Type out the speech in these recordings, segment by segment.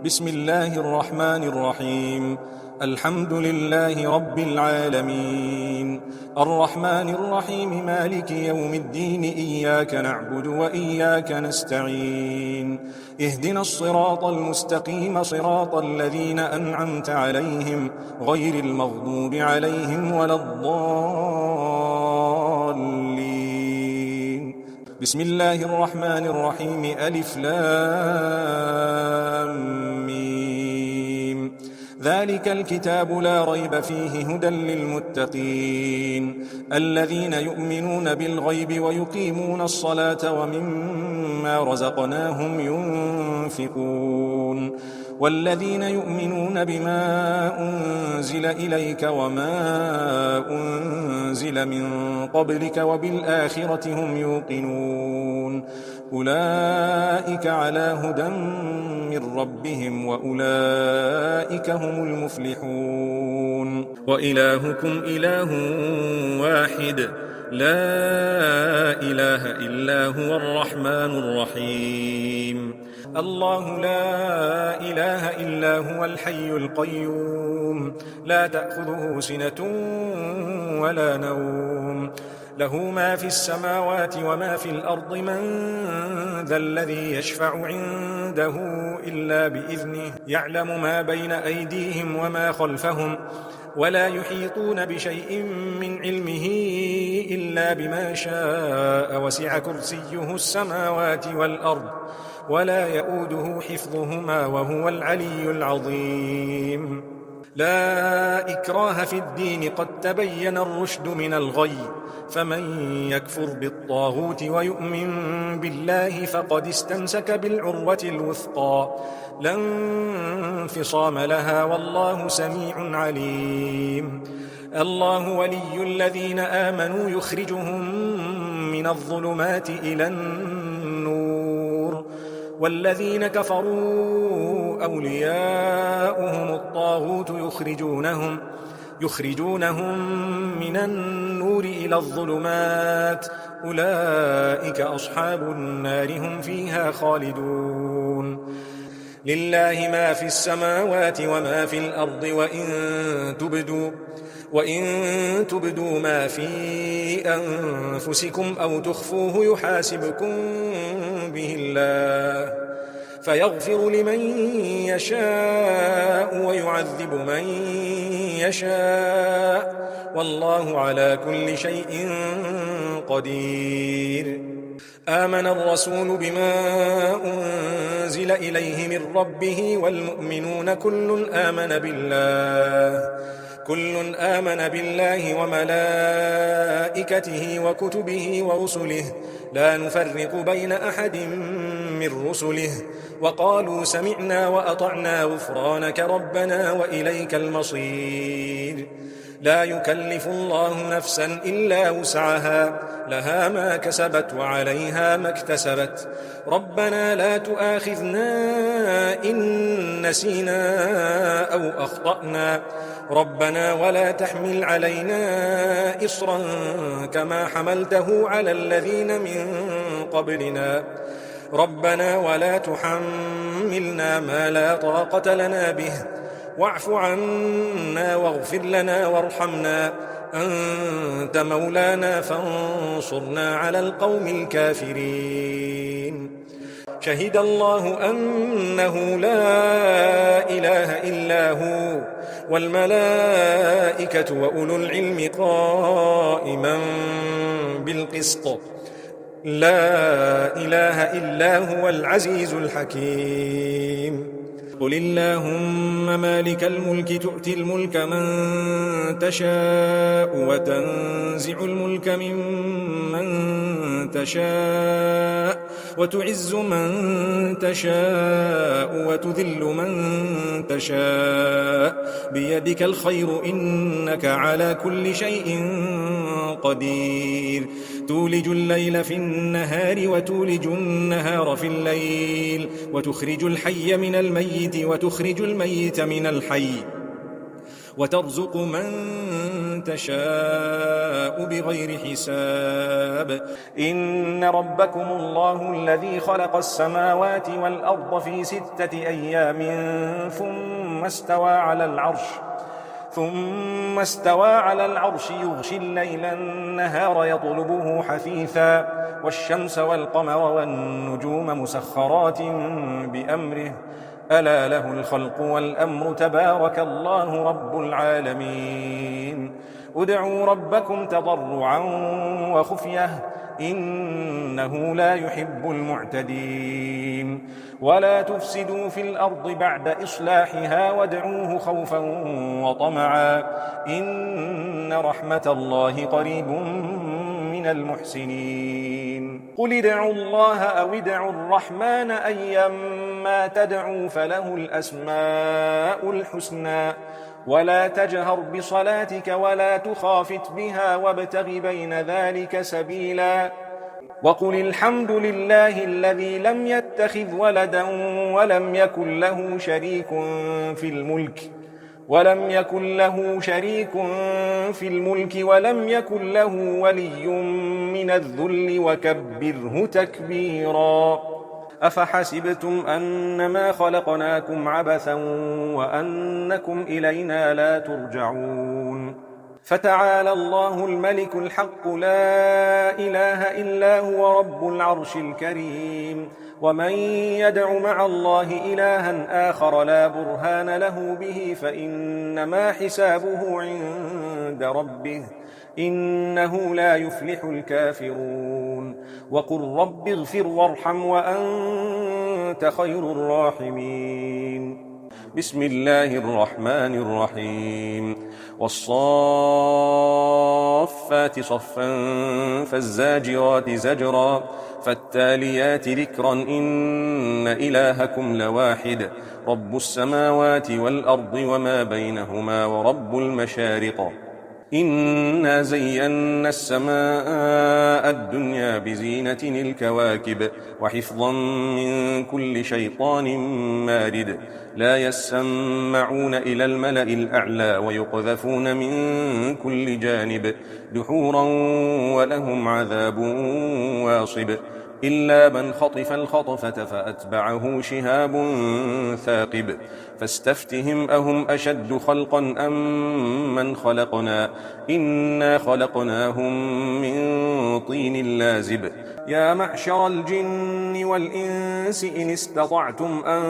بسم الله الرحمن الرحيم. الحمد لله رب العالمين، الرحمن الرحيم، مالك يوم الدين، إياك نعبد وإياك نستعين، اهدنا الصراط المستقيم، صراط الذين أنعمت عليهم غير المغضوب عليهم ولا الضالين. بسم الله الرحمن الرحيم. ألف لام ميم. ذلك الكتاب لا ريب فيه هدى للمتقين الذين يؤمنون بالغيب ويقيمون الصلاة ومما رزقناهم ينفقون والذين يؤمنون بما أنزل إليك وما أنزل من قبلك وبالآخرة هم يوقنون أولئك على هدى من ربهم وأولئك هم المفلحون. وإلهكم إله واحد لا إله إلا هو الرحمن الرحيم. الله لا إله إلا هو الحي القيوم لا تأخذه سنة ولا نوم له ما في السماوات وما في الأرض من ذا الذي يشفع عنده إلا بإذنه يعلم ما بين أيديهم وما خلفهم ولا يحيطون بشيء من علمه إلا بما شاء وسع كرسيه السماوات والأرض ولا يؤوده حفظهما وهو العلي العظيم. لا إكراه في الدين قد تبين الرشد من الغي فمن يكفر بالطاغوت ويؤمن بالله فقد استمسك بالعروة الوثقى لا انفصام لها والله سميع عليم. الله ولي الذين آمنوا يخرجهم من الظلمات إلى النور والذين كفروا أولياؤهم الطاغوت يخرجونهم من النور إلى الظلمات أولئك أصحاب النار هم فيها خالدون. لله ما في السماوات وما في الأرض وإن تبدوا ما في أنفسكم أو تخفوه يحاسبكم به الله فيغفر لمن يشاء ويعذب من يشاء والله على كل شيء قدير. آمن الرسول بما أنزل إليه من ربه والمؤمنون كل آمن بالله وملائكته وكتبه ورسله لا نفرق بين أحد من رسله وقالوا سمعنا وأطعنا غفرانك ربنا وإليك المصير. لا يكلف الله نفسا إلا وسعها لها ما كسبت وعليها ما اكتسبت ربنا لا تؤاخذنا إن نسينا أو أخطأنا ربنا ولا تحمل علينا إصرا كما حملته على الذين من قبلنا ربنا ولا تحملنا ما لا طاقة لنا به واعف عنا واغفر لنا وارحمنا أنت مولانا فانصرنا على القوم الكافرين. شهد الله أنه لا إله إلا هو والملائكة وأولو العلم قائما بالقسط لا إله إلا هو العزيز الحكيم. قل اللهم مالك الملك تؤتي الملك من تشاء وتنزع الملك ممن تشاء وتعز من تشاء وتذل من تشاء بيدك الخير إنك على كل شيء قدير. تولج الليل في النهار وتولج النهار في الليل وتخرج الحي من الميت وتخرج الميت من الحي وترزق من تشاء بغير حساب. إن ربكم الله الذي خلق السماوات والأرض في 6 أيام ثم استوى على العرش يغشي الليل النهار يطلبه حثيثا والشمس والقمر والنجوم مسخرات بأمره ألا له الخلق والأمر تبارك الله رب العالمين. ادعوا ربكم تضرعا وخفية إنه لا يحب المعتدين. ولا تفسدوا في الأرض بعد إصلاحها وادعوه خوفا وطمعا إن رحمة الله قريب من المحسنين. قل ادعوا الله أو ادعوا الرحمن أيما تدعوا فله الأسماء الحسنى ولا تجهر بصلاتك ولا تخافت بها وابتغ بين ذلك سبيلا. وقل الحمد لله الذي لم يتخذ ولدا ولم يكن له شريك في الملك ولم يكن له ولي من الذل وكبره تكبيرا. أفحسبتم أنما خلقناكم عبثا وأنكم إلينا لا ترجعون. فتعالى الله الملك الحق لا إله إلا هو رب العرش الكريم. ومن يدع مع الله إلها آخر لا برهان له به فإنما حسابه عند ربه إنه لا يفلح الكافرون. وقل رب اغفر وارحم وأنت خير الراحمين. بسم الله الرحمن الرحيم. والصافات صفا فالزاجرات زجرا فالتاليات ذكرا إن إلهكم لواحد رب السماوات والأرض وما بينهما ورب المشارق. إنا زينا السماء الدنيا بزينة الكواكب وحفظا من كل شيطان مارد لا يسمعون إلى الملأ الأعلى ويقذفون من كل جانب دحورا ولهم عذاب واصب إلا من خطف الخطفة فأتبعه شهاب ثاقب فاستفتهم أهم أشد خلقا أم من خلقنا إنا خلقناهم من طين لازب. يا معشر الجن والإنس إن استطعتم أن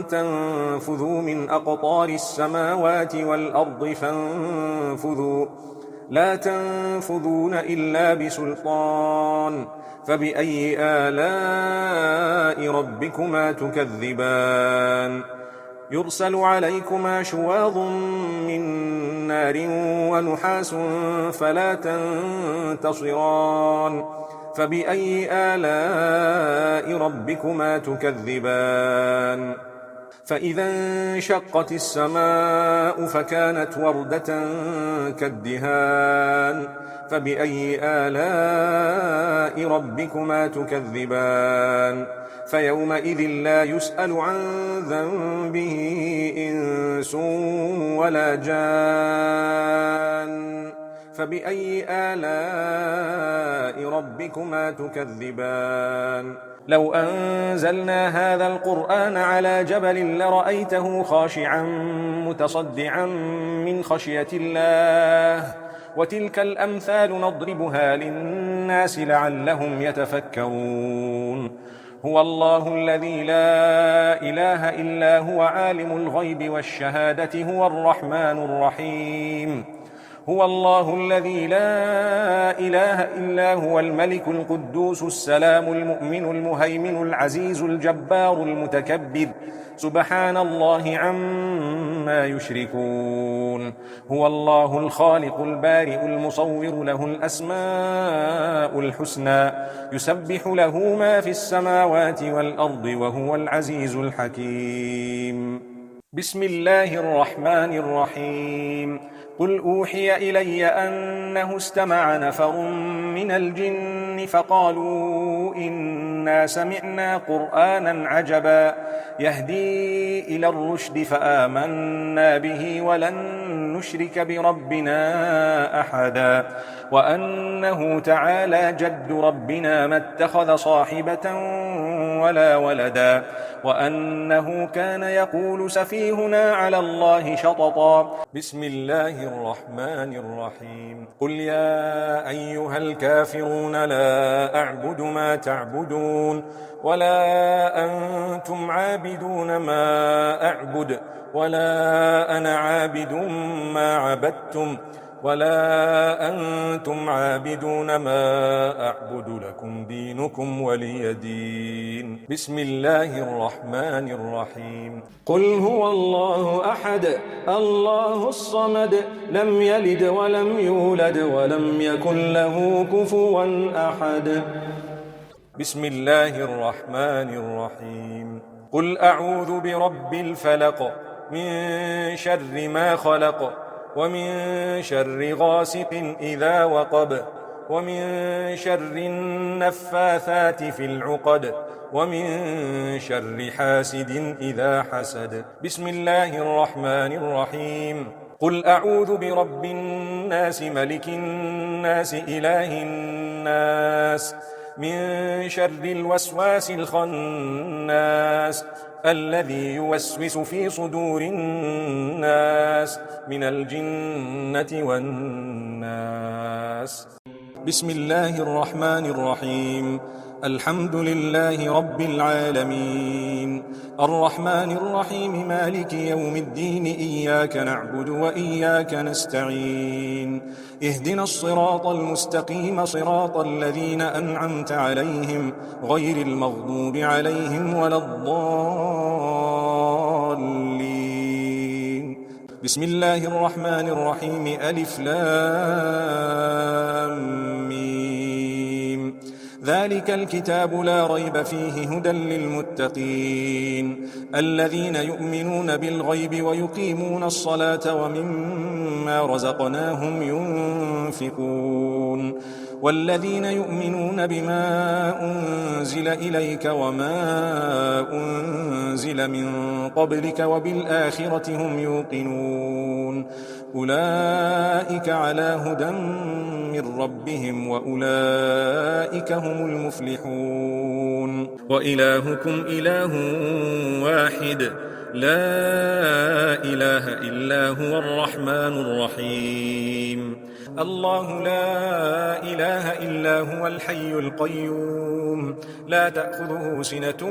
تنفذوا من أقطار السماوات والأرض فانفذوا لا تنفذون إلا بسلطان. فبأي آلاء ربكما تكذبان. يرسل عليكما شواظ من نار ونحاس فلا تنتصران. فبأي آلاء ربكما تكذبان. فإذا انشقت السماء فكانت وردة كالدهان. فبأي آلاء ربكما تكذبان. فيومئذ لا يسأل عن ذنبه إنس ولا جان. فبأي آلاء ربكما تكذبان. لو أنزلنا هذا القرآن على جبل لرأيته خاشعا متصدعا من خشية الله. وتلك الأمثال نضربها للناس لعلهم يتفكرون. هو الله الذي لا إله إلا هو عالم الغيب والشهادة هو الرحمن الرحيم. هو الله الذي لا إله إلا هو الملك القدوس السلام المؤمن المهيمن العزيز الجبار المتكبر سبحان الله عما يشركون. هو الله الخالق البارئ المصور له الأسماء الحسنى يسبح له ما في السماوات والأرض وهو العزيز الحكيم. بسم الله الرحمن الرحيم. قل أوحي إلي أنه استمع نفر من الجن فقالوا إنا سمعنا قرآنا عجبا يهدي إلى الرشد فآمنا به ولن نشرك بربنا أحدا وأنه تعالى جد ربنا ما اتخذ صاحبة ولا ولدا وأنه كان يقول سفيهنا على الله شططا. بسم الله الرحمن الرحيم. قل يا أيها الكافرون لا أعبد ما تعبدون ولا أنتم عابدون ما أعبد ولا أنا عابد ما عبدتم ولا أنتم عابدون ما أعبد لكم دينكم ولي دين. بسم الله الرحمن الرحيم. قل هو الله أحد الله الصمد لم يلد ولم يولد ولم يكن له كفوا أحد. بسم الله الرحمن الرحيم. قل أعوذ برب الفلق من شر ما خلق ومن شر غاسق إذا وقب ومن شر النفاثات في العقد ومن شر حاسد إذا حسد. بسم الله الرحمن الرحيم. قل أعوذ برب الناس ملك الناس إله الناس من شر الوسواس الخناس الذي يوسوس في صدور الناس من الجنة والناس. بسم الله الرحمن الرحيم. الحمد لله رب العالمين الرحمن الرحيم مالك يوم الدين إياك نعبد وإياك نستعين اهدنا الصراط المستقيم صراط الذين أنعمت عليهم غير المغضوب عليهم ولا الضالين. بسم الله الرحمن الرحيم. ألف لام ميم. ذلك الكتاب لا ريب فيه هدى للمتقين الذين يؤمنون بالغيب ويقيمون الصلاة ومما رزقناهم ينفقون والذين يؤمنون بما أنزل إليك وما أنزل من قبلك وبالآخرة هم يوقنون أولئك على هدى من ربهم وأولئك هم المفلحون. وإلهكم إله واحد لا إله إلا هو الرحمن الرحيم. الله لا إله إلا هو الحي القيوم لا تأخذه سنة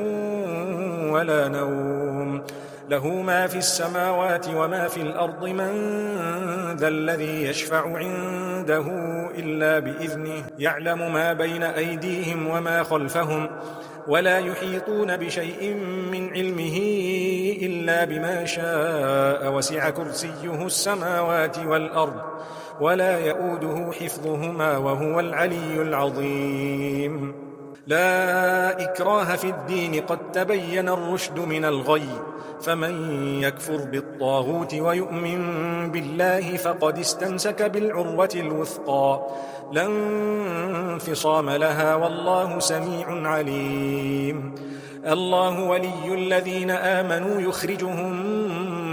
ولا نوم له ما في السماوات وما في الأرض من ذا الذي يشفع عنده إلا بإذنه يعلم ما بين أيديهم وما خلفهم ولا يحيطون بشيء من علمه إلا بما شاء وسع كرسيه السماوات والأرض ولا يؤوده حفظهما وهو العلي العظيم. لا إكراه في الدين قد تبين الرشد من الغي فمن يكفر بالطاغوت ويؤمن بالله فقد استمسك بالعروة الوثقى لا انفصام لها والله سميع عليم. الله ولي الذين آمنوا يخرجهم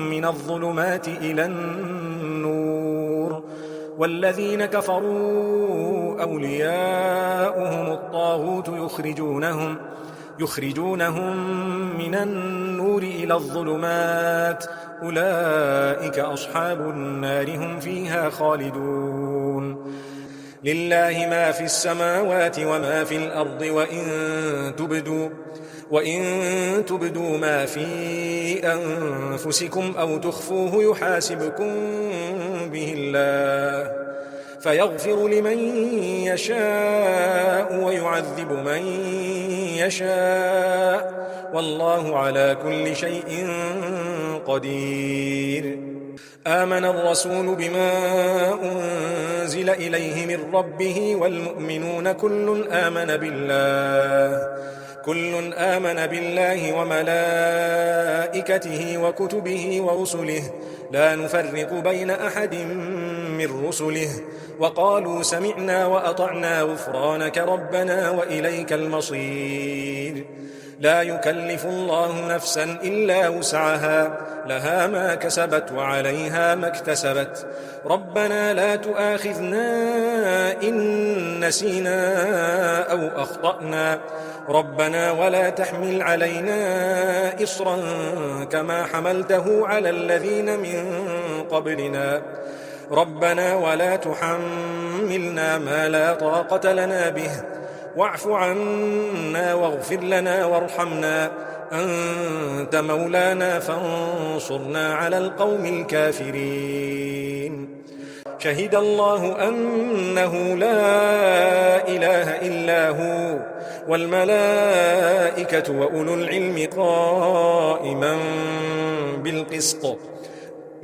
من الظلمات إلى النور والذين كفروا أولياؤهم الطاغوت يخرجونهم من النور إلى الظلمات أولئك أصحاب النار هم فيها خالدون. لله ما في السماوات وما في الأرض وإن تبدوا ما في أنفسكم أو تخفوه يحاسبكم به الله فيغفر لمن يشاء ويعذب من يشاء والله على كل شيء قدير. آمن الرسول بما أنزل إليه من ربه والمؤمنون كل آمن بالله وملائكته وكتبه ورسله لا نفرق بين أحد من رسله وقالوا سمعنا وأطعنا غفرانك ربنا وإليك المصير. لا يكلف الله نفسا إلا وسعها، لها ما كسبت وعليها ما اكتسبت. ربنا لا تؤاخذنا إن نسينا أو أخطأنا، ربنا ولا تحمل علينا إصرا كما حملته على الذين من قبلنا، ربنا ولا تحملنا ما لا طاقة لنا به، واعف عنا واغفر لنا وارحمنا، أنت مولانا فانصرنا على القوم الكافرين. شهد الله أنه لا إله إلا هو والملائكة وأولو العلم قائما بالقسط،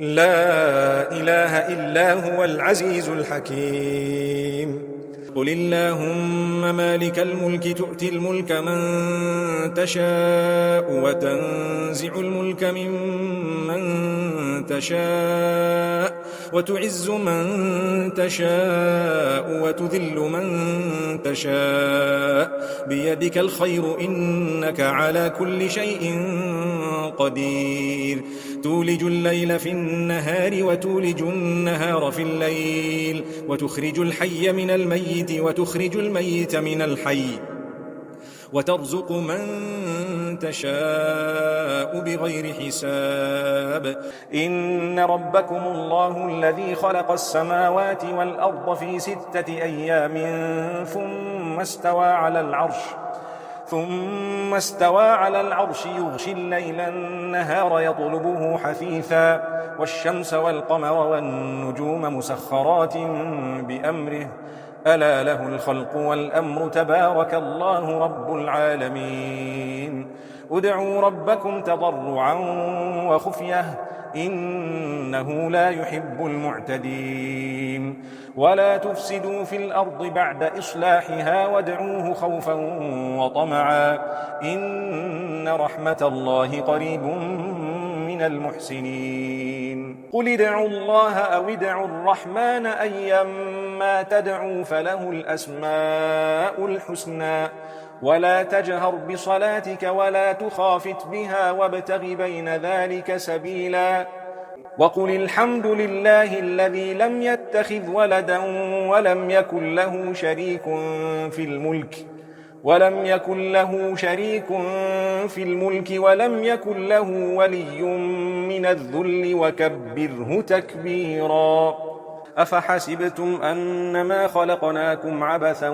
لا إله إلا هو العزيز الحكيم. قل اللهم مالك الملك تؤتي الملك من تشاء وتنزع الملك ممن تشاء وتعز من تشاء وتذل من تشاء بيدك الخير إنك على كل شيء قدير. تولج الليل في النهار وتولج النهار في الليل وتخرج الحي من الميت وتخرج الميت من الحي وترزق من تشاء بغير حساب. إن ربكم الله الذي خلق السماوات والأرض في 6 أيام ثم استوى على العرش يغشي الليل النهار يطلبه حثيثا، والشمس والقمر والنجوم مسخرات بأمره، ألا له الخلق والأمر تبارك الله رب العالمين. ادعوا ربكم تضرعا وخفية إنه لا يحب المعتدين. ولا تفسدوا في الأرض بعد إصلاحها وادعوه خوفا وطمعا إن رحمة الله قريب من المحسنين. قل ادعوا الله أو ادعوا الرحمن أيما تدعوا فله الأسماء الحسنى، ولا تجهر بصلاتك ولا تخافت بها وابتغ بين ذلك سبيلا. وقل الحمد لله الذي لم يتخذ ولدا ولم يكن له شريك في الملك ولم يكن له ولي من الذل وكبره تكبيرا. أفحسبتم أنما خلقناكم عبثا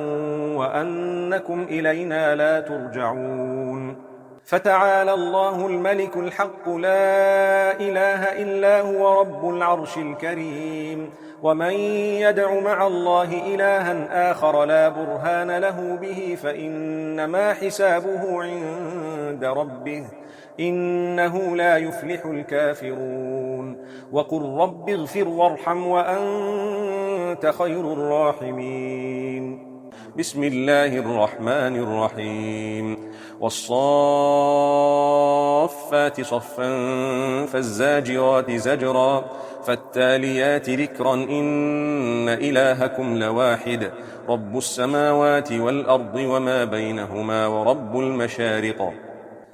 وأنكم إلينا لا ترجعون. فتعالى الله الملك الحق لا إله إلا هو رب العرش الكريم. ومن يدع مع الله إلها آخر لا برهان له به فإنما حسابه عند ربه إنه لا يفلح الكافرون. وقل رب اغفر وارحم وأنت خير الراحمين. بسم الله الرحمن الرحيم. والصافات صفا فالزاجرات زجرا فالتاليات ذكرا إن إلهكم لواحد رب السماوات والأرض وما بينهما ورب المشارق.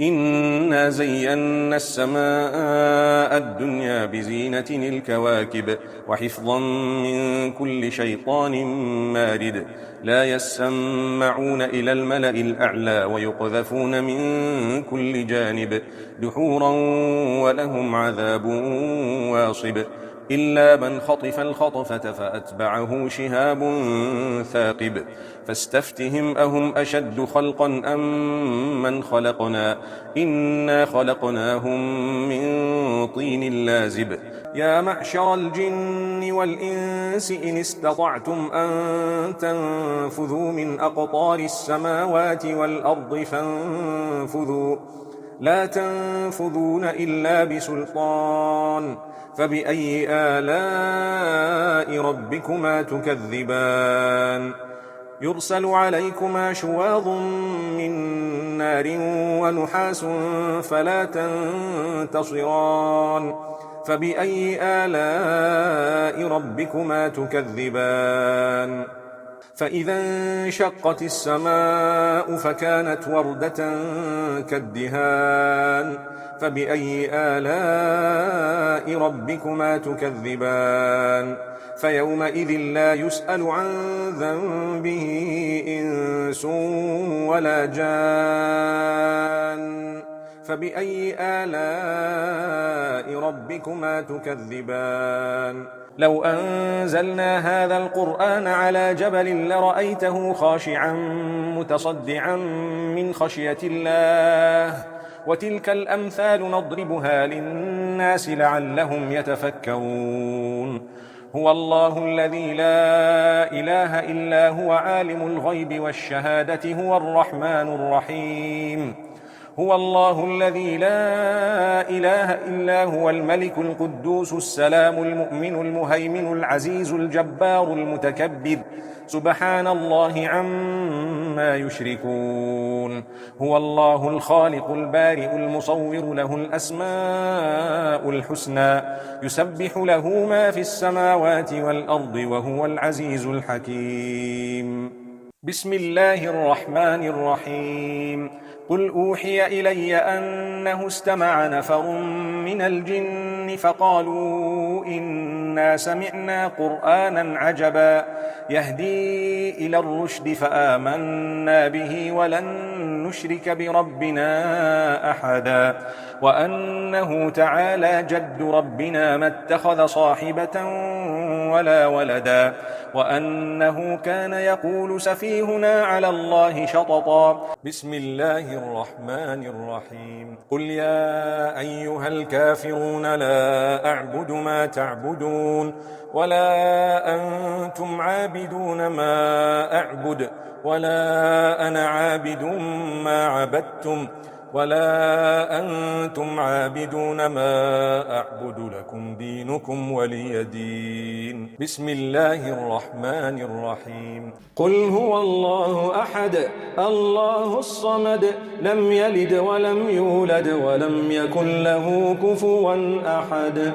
إنا زينا السماء الدنيا بزينة الكواكب وحفظا من كل شيطان مارد. لا يسمعون إلى الملأ الأعلى ويقذفون من كل جانب دحورا ولهم عذاب واصب. إلا من خطف الخطفة فأتبعه شهاب ثاقب. فاستفتهم أهم أشد خلقا أم من خلقنا إنا خلقناهم من طين لازب. يا معشر الجن والإنس إن استطعتم أن تنفذوا من أقطار السماوات والأرض فانفذوا لا تنفذون إلا بسلطان. فبأي آلاء ربكما تكذبان. يرسل عليكما شواظ من نار ونحاس فلا تنتصران. فبأي آلاء ربكما تكذبان. فإذا انشقت السماء فكانت وردة كالدهان فبأي آلاء ربكما تكذبان فيومئذ لا يسأل عن ذنبه إنس ولا جان فبأي آلاء ربكما تكذبان لو أنزلنا هذا القرآن على جبل لرأيته خاشعا متصدعا من خشية الله وتلك الأمثال نضربها للناس لعلهم يتفكرون هو الله الذي لا إله إلا هو عالم الغيب والشهادة هو الرحمن الرحيم هو الله الذي لا إله إلا هو الملك القدوس السلام المؤمن المهيمن العزيز الجبار المتكبر سبحان الله عما يشركون هو الله الخالق البارئ المصور له الأسماء الحسنى يسبح له ما في السماوات والأرض وهو العزيز الحكيم بسم الله الرحمن الرحيم قل أوحي إلي أنه استمع نفر من الجن فقالوا إنا سمعنا قرآنا عجبا يهدي إلى الرشد فآمنا به ولن نشرك بربنا أحدا وأنه تعالى جد ربنا ما اتخذ صاحبة ولا ولدا وأنه كان يقول سفيهنا على الله شططا بسم الله الرحمن الرحيم قل يا أيها الكافرون لا أعبد ما تعبدون ولا أنتم عابدون ما أعبد ولا أنا عابد ما عبدتم ولا أنتم عابدون ما أعبد لكم دينكم ولي دين بسم الله الرحمن الرحيم قل هو الله أحد الله الصمد لم يلد ولم يولد ولم يكن له كفوا أحد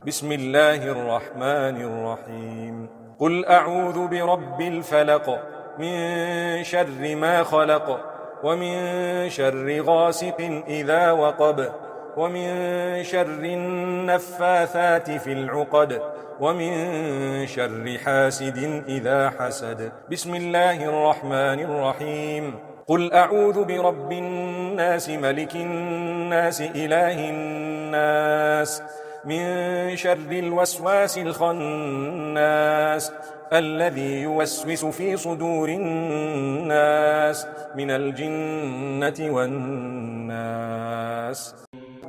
بسم الله الرحمن الرحيم قل أعوذ برب الفلق من شر ما خلق ومن شر غاسق إذا وقب ومن شر النفاثات في العقد ومن شر حاسد إذا حسد بسم الله الرحمن الرحيم قل أعوذ برب الناس ملك الناس إله الناس من شر الوسواس الخناس الذي يوسوس في صدور الناس من الجنة والناس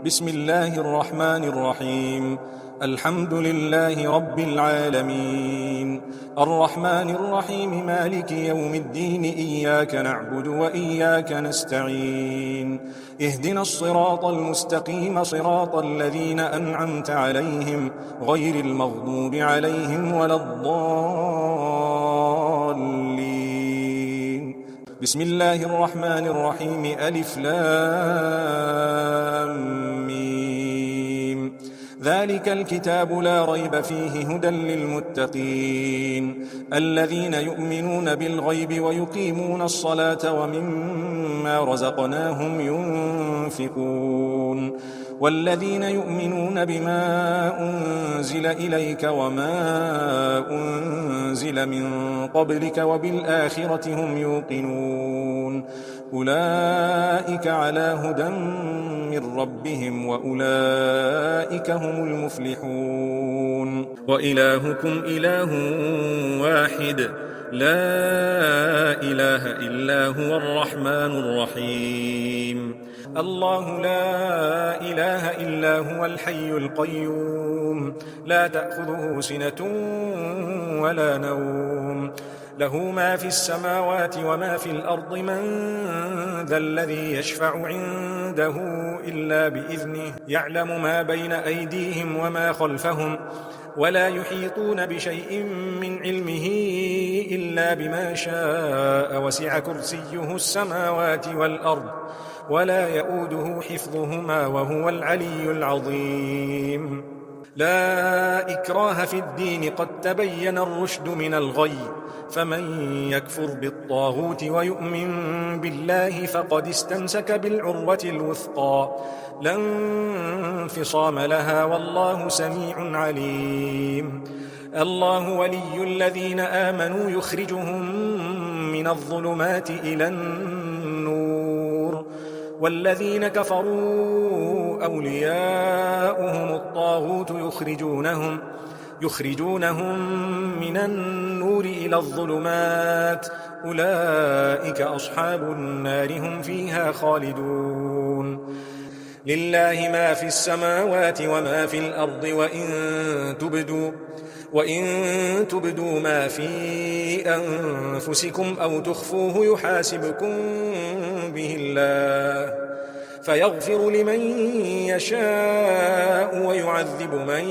بسم الله الرحمن الرحيم الحمد لله رب العالمين الرحمن الرحيم مالك يوم الدين إياك نعبد وإياك نستعين اهدنا الصراط المستقيم صراط الذين أنعمت عليهم غير المغضوب عليهم ولا الضالين بسم الله الرحمن الرحيم ألف لام ميم ذلك الكتاب لا ريب فيه هدى للمتقين الذين يؤمنون بالغيب ويقيمون الصلاة ومما رزقناهم ينفقون والذين يؤمنون بما أنزل إليك وما أنزل من قبلك وبالآخرة هم يوقنون أولئك على هدى من ربهم وأولئك هم المفلحون وإلهكم إله واحد لا إله إلا هو الرحمن الرحيم الله لا إله إلا هو الحي القيوم لا تأخذه سنة ولا نوم له ما في السماوات وما في الأرض من ذا الذي يشفع عنده إلا بإذنه يعلم ما بين أيديهم وما خلفهم ولا يحيطون بشيء من علمه إلا بما شاء وسع كرسيه السماوات والأرض ولا يؤوده حفظهما وهو العلي العظيم لا إكراه في الدين قد تبين الرشد من الغي فمن يكفر بالطاغوت ويؤمن بالله فقد استمسك بالعروة الوثقى لا انفصام لها والله سميع عليم الله ولي الذين آمنوا يخرجهم من الظلمات إلى النور والذين كفروا أولياؤهم الطاغوت يخرجونهم من النور إلى الظلمات أولئك أصحاب النار هم فيها خالدون لله ما في السماوات وما في الأرض وإن تبدوا ما في أنفسكم أو تخفوه يحاسبكم به الله فيغفر لمن يشاء ويعذب من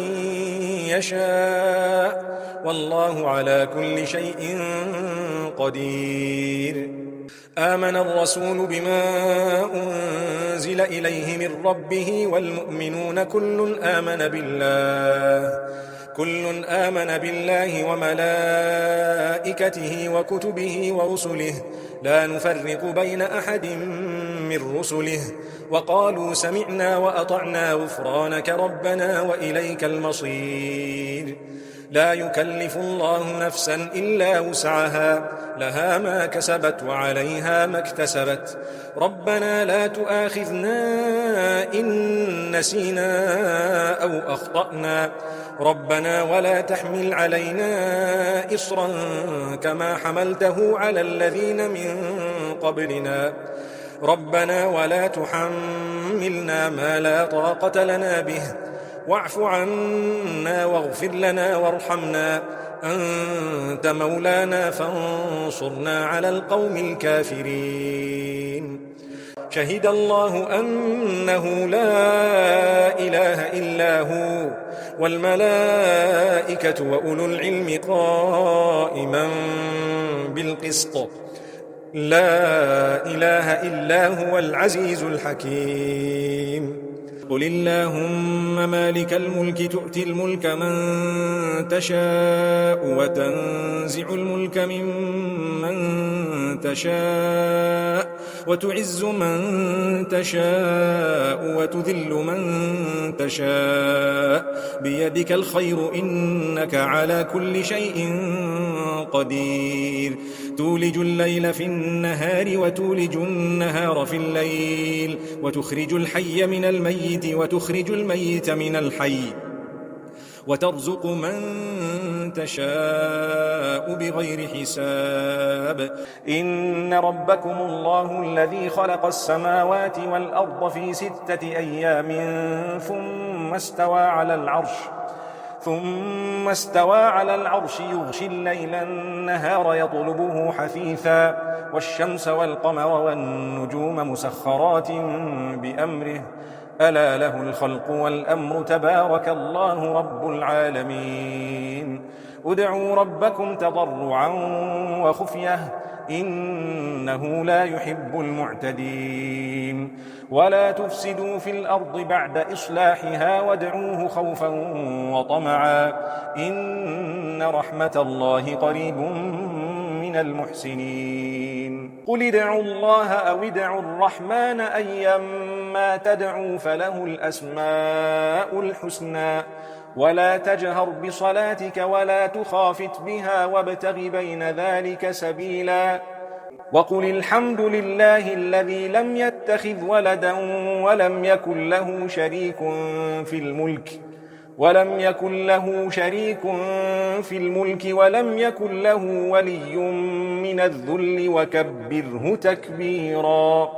يشاء والله على كل شيء قدير آمن الرسول بما أنزل إليه من ربه والمؤمنون كل آمن بالله وملائكته وكتبه ورسله لا نفرق بين أحد من رسله وقالوا سمعنا وأطعنا غفرانك ربنا وإليك المصير لا يكلف الله نفسا إلا وسعها لها ما كسبت وعليها ما اكتسبت ربنا لا تؤاخذنا إن نسينا أو أخطأنا ربنا ولا تحمل علينا إصرا كما حملته على الذين من قبلنا ربنا ولا تحملنا ما لا طاقة لنا به واعف عنا واغفر لنا وارحمنا أنت مولانا فانصرنا على القوم الكافرين شهد الله أنه لا إله إلا هو والملائكة وأولو العلم قائما بالقسط لا إله إلا هو العزيز الحكيم قل اللهم مالك الملك تؤتي الملك من تشاء وتنزع الملك ممن تشاء وتعز من تشاء وتذل من تشاء بيدك الخير إنك على كل شيء قدير تولج الليل في النهار وتولج النهار في الليل وتخرج الحي من الميت وتخرج الميت من الحي وترزق من تشاء بغير حساب إن ربكم الله الذي خلق السماوات والأرض في 6 أيام ثم استوى على العرش يغشي الليل النهار يطلبه حثيثا والشمس والقمر والنجوم مسخرات بأمره ألا له الخلق والأمر تبارك الله رب العالمين ادعوا ربكم تضرعا وخفية إنه لا يحب المعتدين ولا تفسدوا في الأرض بعد إصلاحها وادعوه خوفا وطمعا إن رحمة الله قريب من المحسنين قل ادعوا الله أو ادعوا الرحمن أيما تدعوا فله الأسماء الحسنى ولا تجهر بصلاتك ولا تخافت بها وابتغ بين ذلك سبيلا وقل الحمد لله الذي لم يتخذ ولدا ولم يكن له شريك في الملك ولم يكن له ولي من الذل وكبره تكبيرا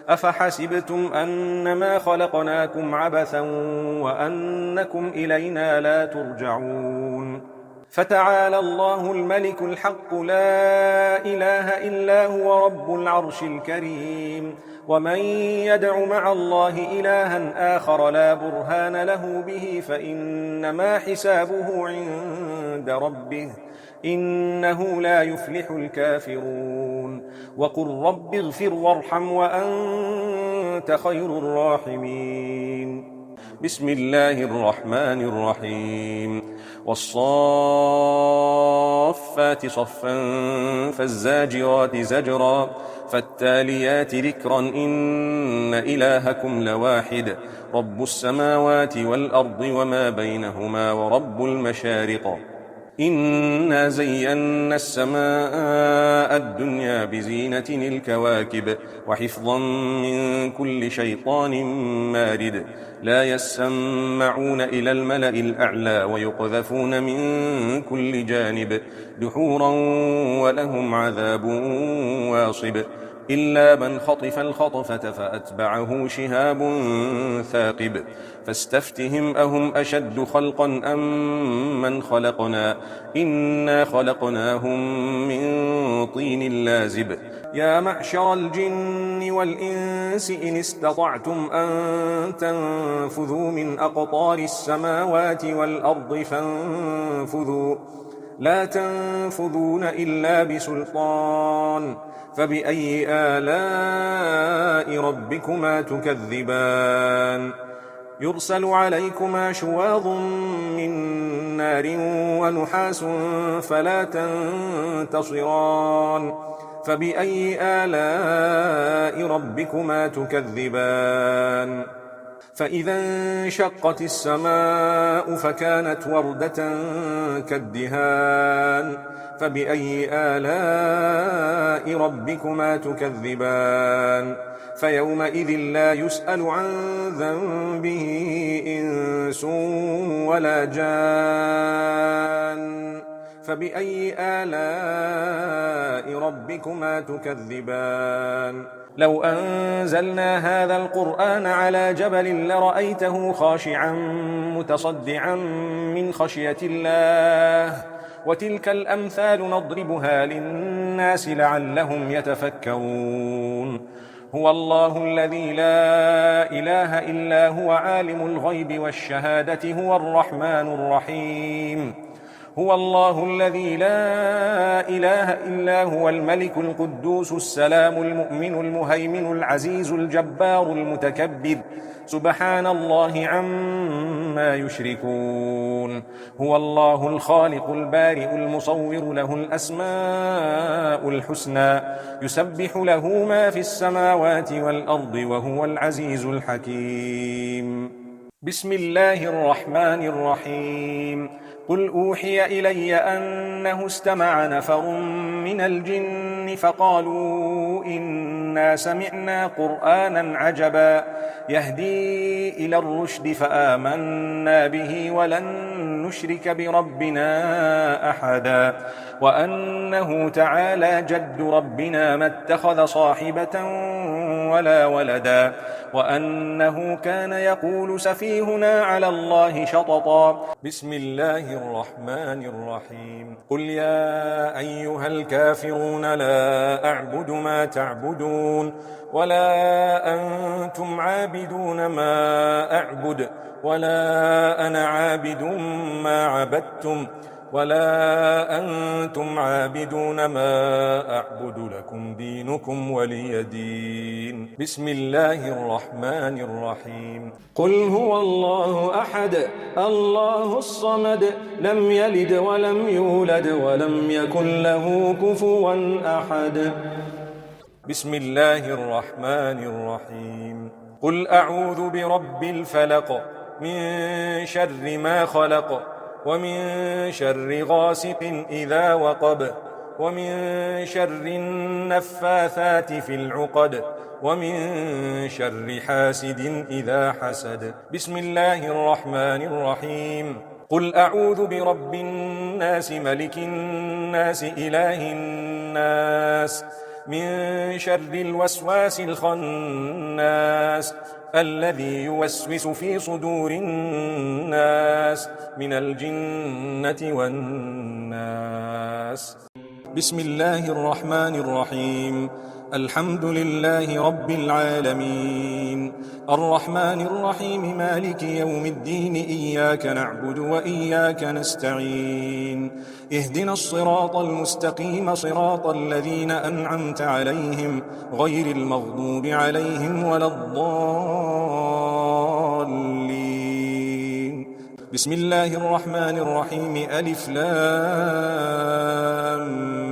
أفحسبتم أنما خلقناكم عبثا وأنكم إلينا لا ترجعون فتعالى الله الملك الحق لا إله إلا هو رب العرش الكريم ومن يدع مع الله إلها آخر لا برهان له به فإنما حسابه عند ربه إنه لا يفلح الكافرون وقل رب اغفر وارحم وأنت خير الراحمين بسم الله الرحمن الرحيم والصافات صفا فالزاجرات زجرا فالتاليات ذكرا إن إلهكم لواحد رب السماوات والأرض وما بينهما ورب المشارق إنا زينا السماء الدنيا بزينة الكواكب وحفظا من كل شيطان مارد لا يسمعون إلى الملأ الأعلى ويقذفون من كل جانب دحورا ولهم عذاب واصب إلا من خطف الخطفة فأتبعه شهاب ثاقب فاستفتهم أهم أشد خلقا أم من خلقنا إنا خلقناهم من طين لازب يا معشر الجن والإنس إن استطعتم أن تنفذوا من أقطار السماوات والأرض فانفذوا لا تنفذون إلا بسلطان فبأي آلاء ربكما تكذبان يرسل عليكما شواظ من نار ونحاس فلا تنتصران فبأي آلاء ربكما تكذبان فإذا انشقت السماء فكانت وردة كالدهان فبأي آلاء ربكما تكذبان فيومئذ لا يسأل عن ذنبه إنس ولا جان فبأي آلاء ربكما تكذبان لو أنزلنا هذا القرآن على جبل لرأيته خاشعا متصدعا من خشية الله وتلك الأمثال نضربها للناس لعلهم يتفكرون هو الله الذي لا إله إلا هو عالم الغيب والشهادة هو الرحمن الرحيم هو الله الذي لا إله إلا هو الملك القدوس السلام المؤمن المهيمن العزيز الجبار المتكبر سبحان الله عما يشركون هو الله الخالق البارئ المصور له الأسماء الحسنى يسبح له ما في السماوات والأرض وهو العزيز الحكيم بسم الله الرحمن الرحيم قل أوحي إلي أنه استمع نفر من الجن فقالوا إنا سمعنا قرآنا عجبا يهدي إلى الرشد فآمنا به ولن نشرك بربنا أحدا وأنه تعالى جد ربنا ما اتخذ صاحبة ولا ولدا وأنه كان يقول سفيهنا على الله شططا بسم الله الرحمن الرحيم قل يا أيها الكافرون لا أعبد ما تعبدون ولا أنتم عابدون ما أعبد ولا أنا عابد ما عبدتم ولا أنتم عابدون ما أعبد لكم دينكم ولي دين بسم الله الرحمن الرحيم قل هو الله أحد الله الصمد لم يلد ولم يولد ولم يكن له كفوا أحد بسم الله الرحمن الرحيم قل أعوذ برب الفلق من شر ما خلق ومن شر غاسق إذا وقب ومن شر النفاثات في العقد ومن شر حاسد إذا حسد بسم الله الرحمن الرحيم قل أعوذ برب الناس ملك الناس إله الناس من شر الوسواس الخناس الذي يوسوس في صدور الناس من الجنة والناس بسم الله الرحمن الرحيم الحمد لله رب العالمين الرحمن الرحيم مالك يوم الدين إياك نعبد وإياك نستعين اهدنا الصراط المستقيم صراط الذين أنعمت عليهم غير المغضوب عليهم ولا الضالين بسم الله الرحمن الرحيم ألف لام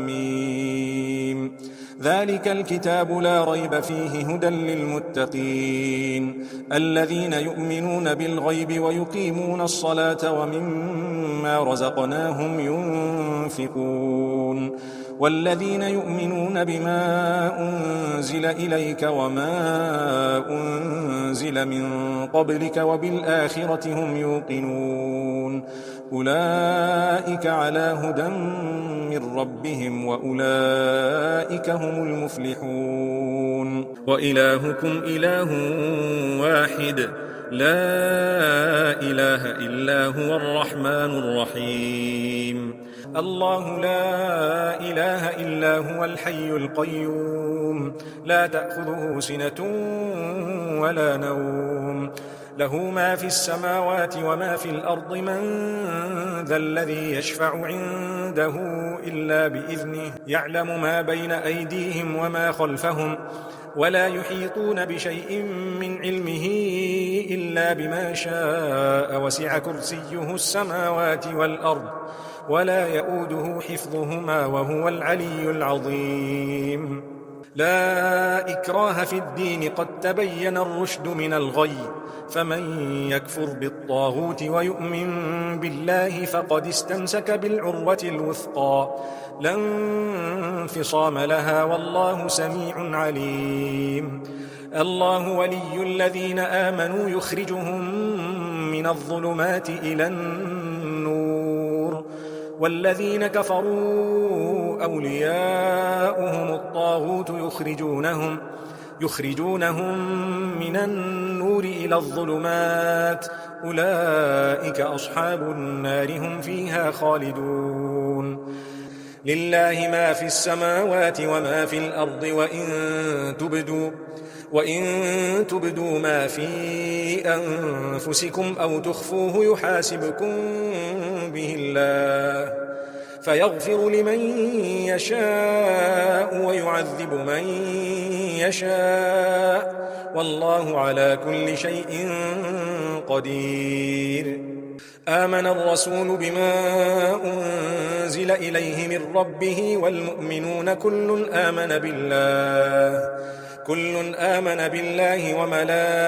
ميم. ذلك الكتاب لا ريب فيه هدى للمتقين الذين يؤمنون بالغيب ويقيمون الصلاة ومما رزقناهم ينفقون والذين يؤمنون بما أنزل إليك وما أنزل من قبلك وبالآخرة هم يوقنون أولئك على هدى من ربهم وأولئك هم المفلحون. وإلهكم إله واحد لا إله إلا هو الرحمن الرحيم. الله لا إله إلا هو الحي القيوم لا تأخذه سنة ولا نوم له ما في السماوات وما في الأرض من ذا الذي يشفع عنده إلا بإذنه يعلم ما بين أيديهم وما خلفهم ولا يحيطون بشيء من علمه إلا بما شاء وسع كرسيه السماوات والأرض ولا يؤوده حفظهما وهو العلي العظيم. لا إكراه في الدين قد تبين الرشد من الغي فمن يكفر بالطاغوت ويؤمن بالله فقد استمسك بالعروة الوثقى لا انفصام لها والله سميع عليم. الله ولي الذين آمنوا يخرجهم من الظلمات إلى النور والذين كفروا أولياؤهم الطاغوت يخرجونهم من النور إلى الظلمات أولئك أصحاب النار هم فيها خالدون. لله ما في السماوات وما في الأرض وإن تبدوا ما في أنفسكم أو تخفوه يحاسبكم به الله فيغفر لمن يشاء ويعذب من يشاء والله على كل شيء قدير. آمن الرسول بما أنزل إليه من ربه والمؤمنون كل آمن بالله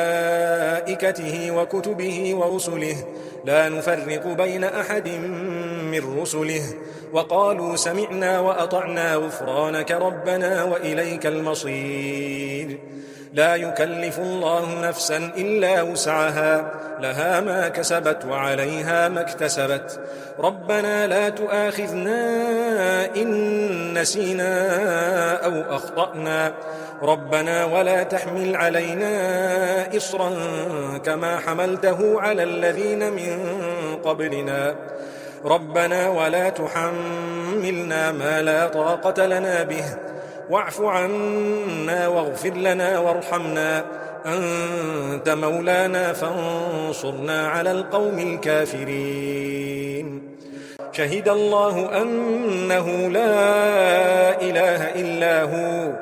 وملائكته وكتبه ورسله لا نفرق بين أحد من رسله وقالوا سمعنا وأطعنا غفرانك ربنا وإليك المصير. لا يكلف الله نفسا إلا وسعها لها ما كسبت وعليها ما اكتسبت ربنا لا تؤاخذنا إن نسينا أو أخطأنا ربنا ولا تحمل علينا إصرا كما حملته على الذين من قبلنا ربنا ولا تحملنا ما لا طاقة لنا به واعف عنا واغفر لنا وارحمنا أنت مولانا فانصرنا على القوم الكافرين. شهد الله أنه لا إله إلا هو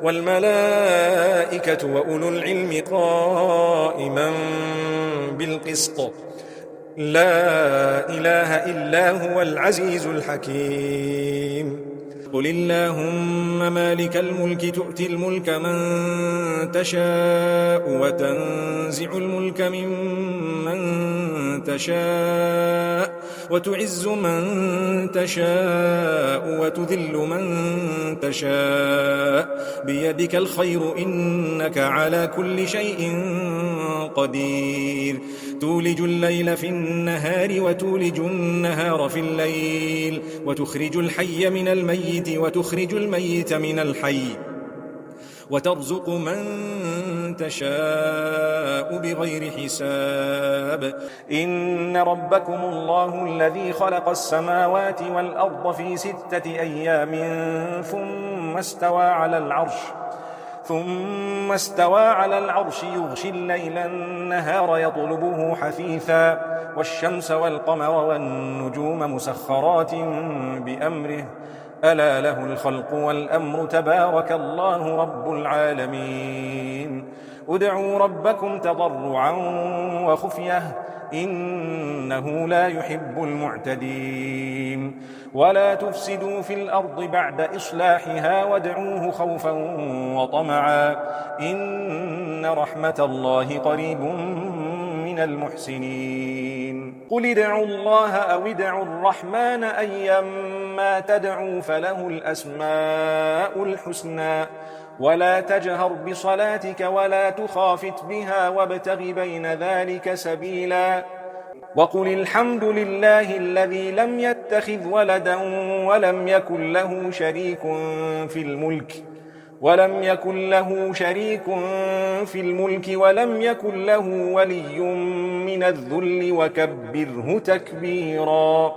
والملائكة وأولو العلم قائما بالقسط لا إله إلا هو العزيز الحكيم. قل اللهم مالك الملك تؤتي الملك من تشاء وتنزع الملك ممن تشاء وتعز من تشاء وتذل من تشاء بيدك الخير إنك على كل شيء قدير. تولج الليل في النهار وتولج النهار في الليل وتخرج الحي من الميت وتخرج الميت من الحي وترزق من تشاء بغير حساب. إن ربكم الله الذي خلق السماوات والأرض في 6 أيام ثم استوى على العرش يغشي الليل النهار يطلبه حثيثا والشمس والقمر والنجوم مسخرات بأمره ألا له الخلق والأمر تبارك الله رب العالمين. ادعوا ربكم تضرعا وخفية إنه لا يحب المعتدين. ولا تفسدوا في الأرض بعد إصلاحها وادعوه خوفا وطمعا إن رحمة الله قريب من المحسنين. قل ادعوا الله أو ادعوا الرحمن أيما تدعوا فله الأسماء الحسنى ولا تجهر بصلاتك ولا تخافت بها وابتغ بين ذلك سبيلا وقل الحمد لله الذي لم يتخذ ولدا ولم يكن له شريك في الملك ولم يكن له ولي من الذل وكبره تكبيرا.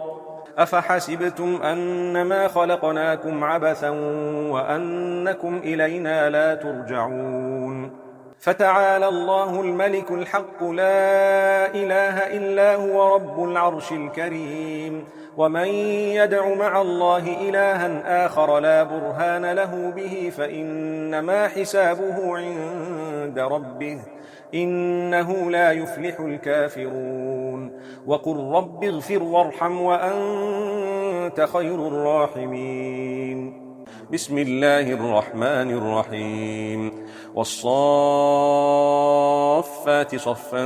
أفحسبتم أنما خلقناكم عبثا وأنكم إلينا لا ترجعون فتعالى الله الملك الحق لا إله إلا هو رب العرش الكريم. ومن يدع مع الله إلها آخر لا برهان له به فإنما حسابه عند ربه إنه لا يفلح الكافرون. وقل رب اغفر وارحم وأنت خير الراحمين. بسم الله الرحمن الرحيم. والصافات صفا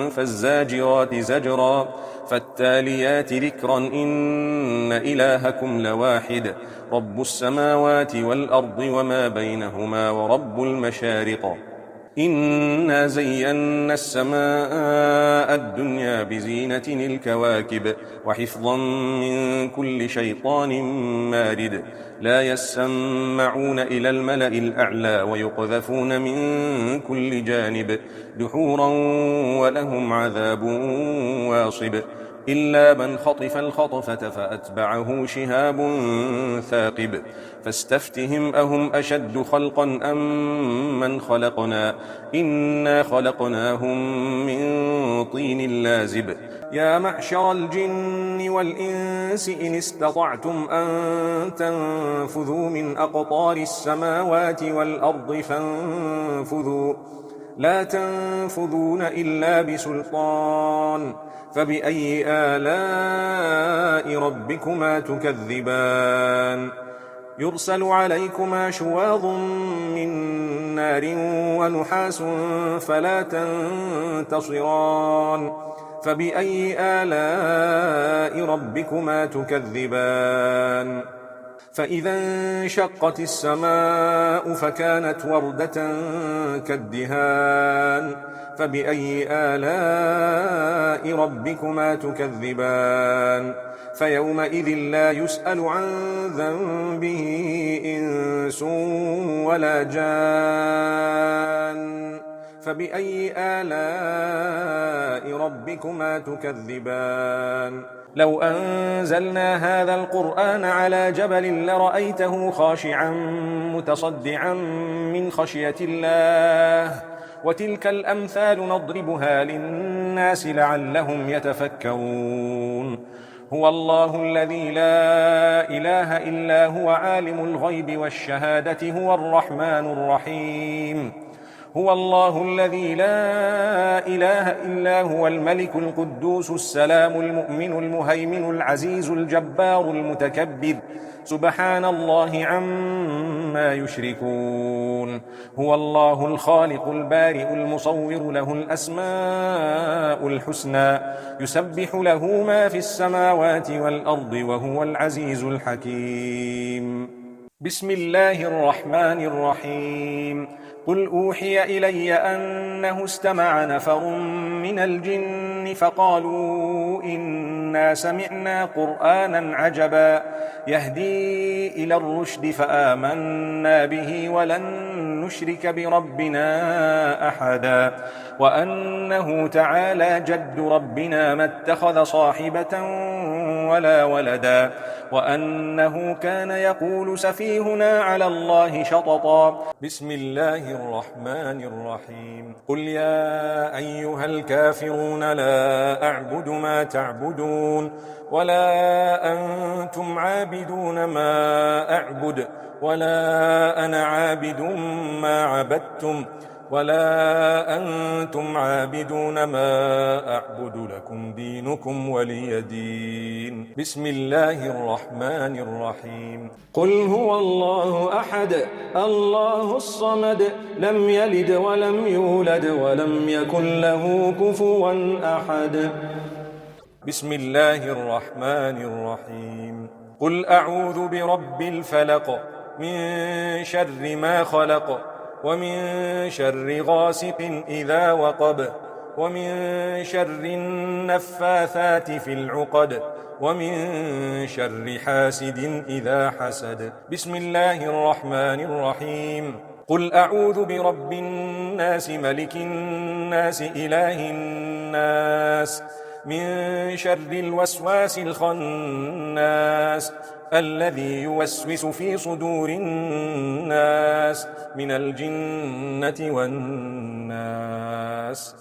فالزاجرات زجرا فالتاليات ذكرا إن إلهكم لواحد رب السماوات والأرض وما بينهما ورب المشارق. إنا زينا السماء الدنيا بزينة الكواكب وحفظا من كل شيطان مارد لا يسمعون إلى الملأ الأعلى ويقذفون من كل جانب دحورا ولهم عذاب واصب إلا من خطف الخطفة فأتبعه شهاب ثاقب فاستفتهم أهم أشد خلقا أم من خلقنا إنا خلقناهم من طين لازب. يا معشر الجن والإنس إن استطعتم أن تنفذوا من أقطار السماوات والأرض فانفذوا لا تنفذون إلا بسلطان فبأي آلاء ربكما تكذبان. يرسل عليكما شواظ من نار ونحاس فلا تنتصران فبأي آلاء ربكما تكذبان. فإذا انشقت السماء فكانت وردة كالدهان فبأي آلاء ربكما تكذبان. فيومئذ لا يسأل عن ذنبه إنس ولا جان فبأي آلاء ربكما تكذبان. لو أنزلنا هذا القرآن على جبل لرأيته خاشعا متصدعا من خشية الله وتلك الأمثال نضربها للناس لعلهم يتفكرون. هو الله الذي لا إله إلا هو عالم الغيب والشهادة هو الرحمن الرحيم. هو الله الذي لا إله إلا هو الملك القدوس السلام المؤمن المهيمن العزيز الجبار المتكبر سبحان الله عما يشركون. هو الله الخالق البارئ المصور له الأسماء الحسنى يسبح له ما في السماوات والأرض وهو العزيز الحكيم. بسم الله الرحمن الرحيم. قل أوحي إلي أنه استمع نفر من الجن فقالوا إنا سمعنا قرآنا عجبا يهدي إلى الرشد فآمنا به ولن نشرك بربنا أحدا وأنه تعالى جد ربنا ما اتخذ صاحبة ولا ولدا وأنه كان يقول سفيهنا على الله شططا. بسم الله الرحمن الرحيم. قل يا أيها الكافرون لا أعبد ما تعبدون ولا أنتم عابدون ما أعبد ولا أنا عابد ما عبدتم ولا أنتم عابدون ما أعبد لكم دينكم ولي دين. بسم الله الرحمن الرحيم. قل هو الله أحد الله الصمد لم يلد ولم يولد ولم يكن له كفوا أحد. بسم الله الرحمن الرحيم. قل أعوذ برب الفلق من شر ما خلق ومن شر غاسق إذا وقب ومن شر النفاثات في العقد ومن شر حاسد إذا حسد. بسم الله الرحمن الرحيم. قل أعوذ برب الناس ملك الناس إله الناس من شر الوسواس الخناس الذي يوسوس في صدور الناس من الجنة والناس.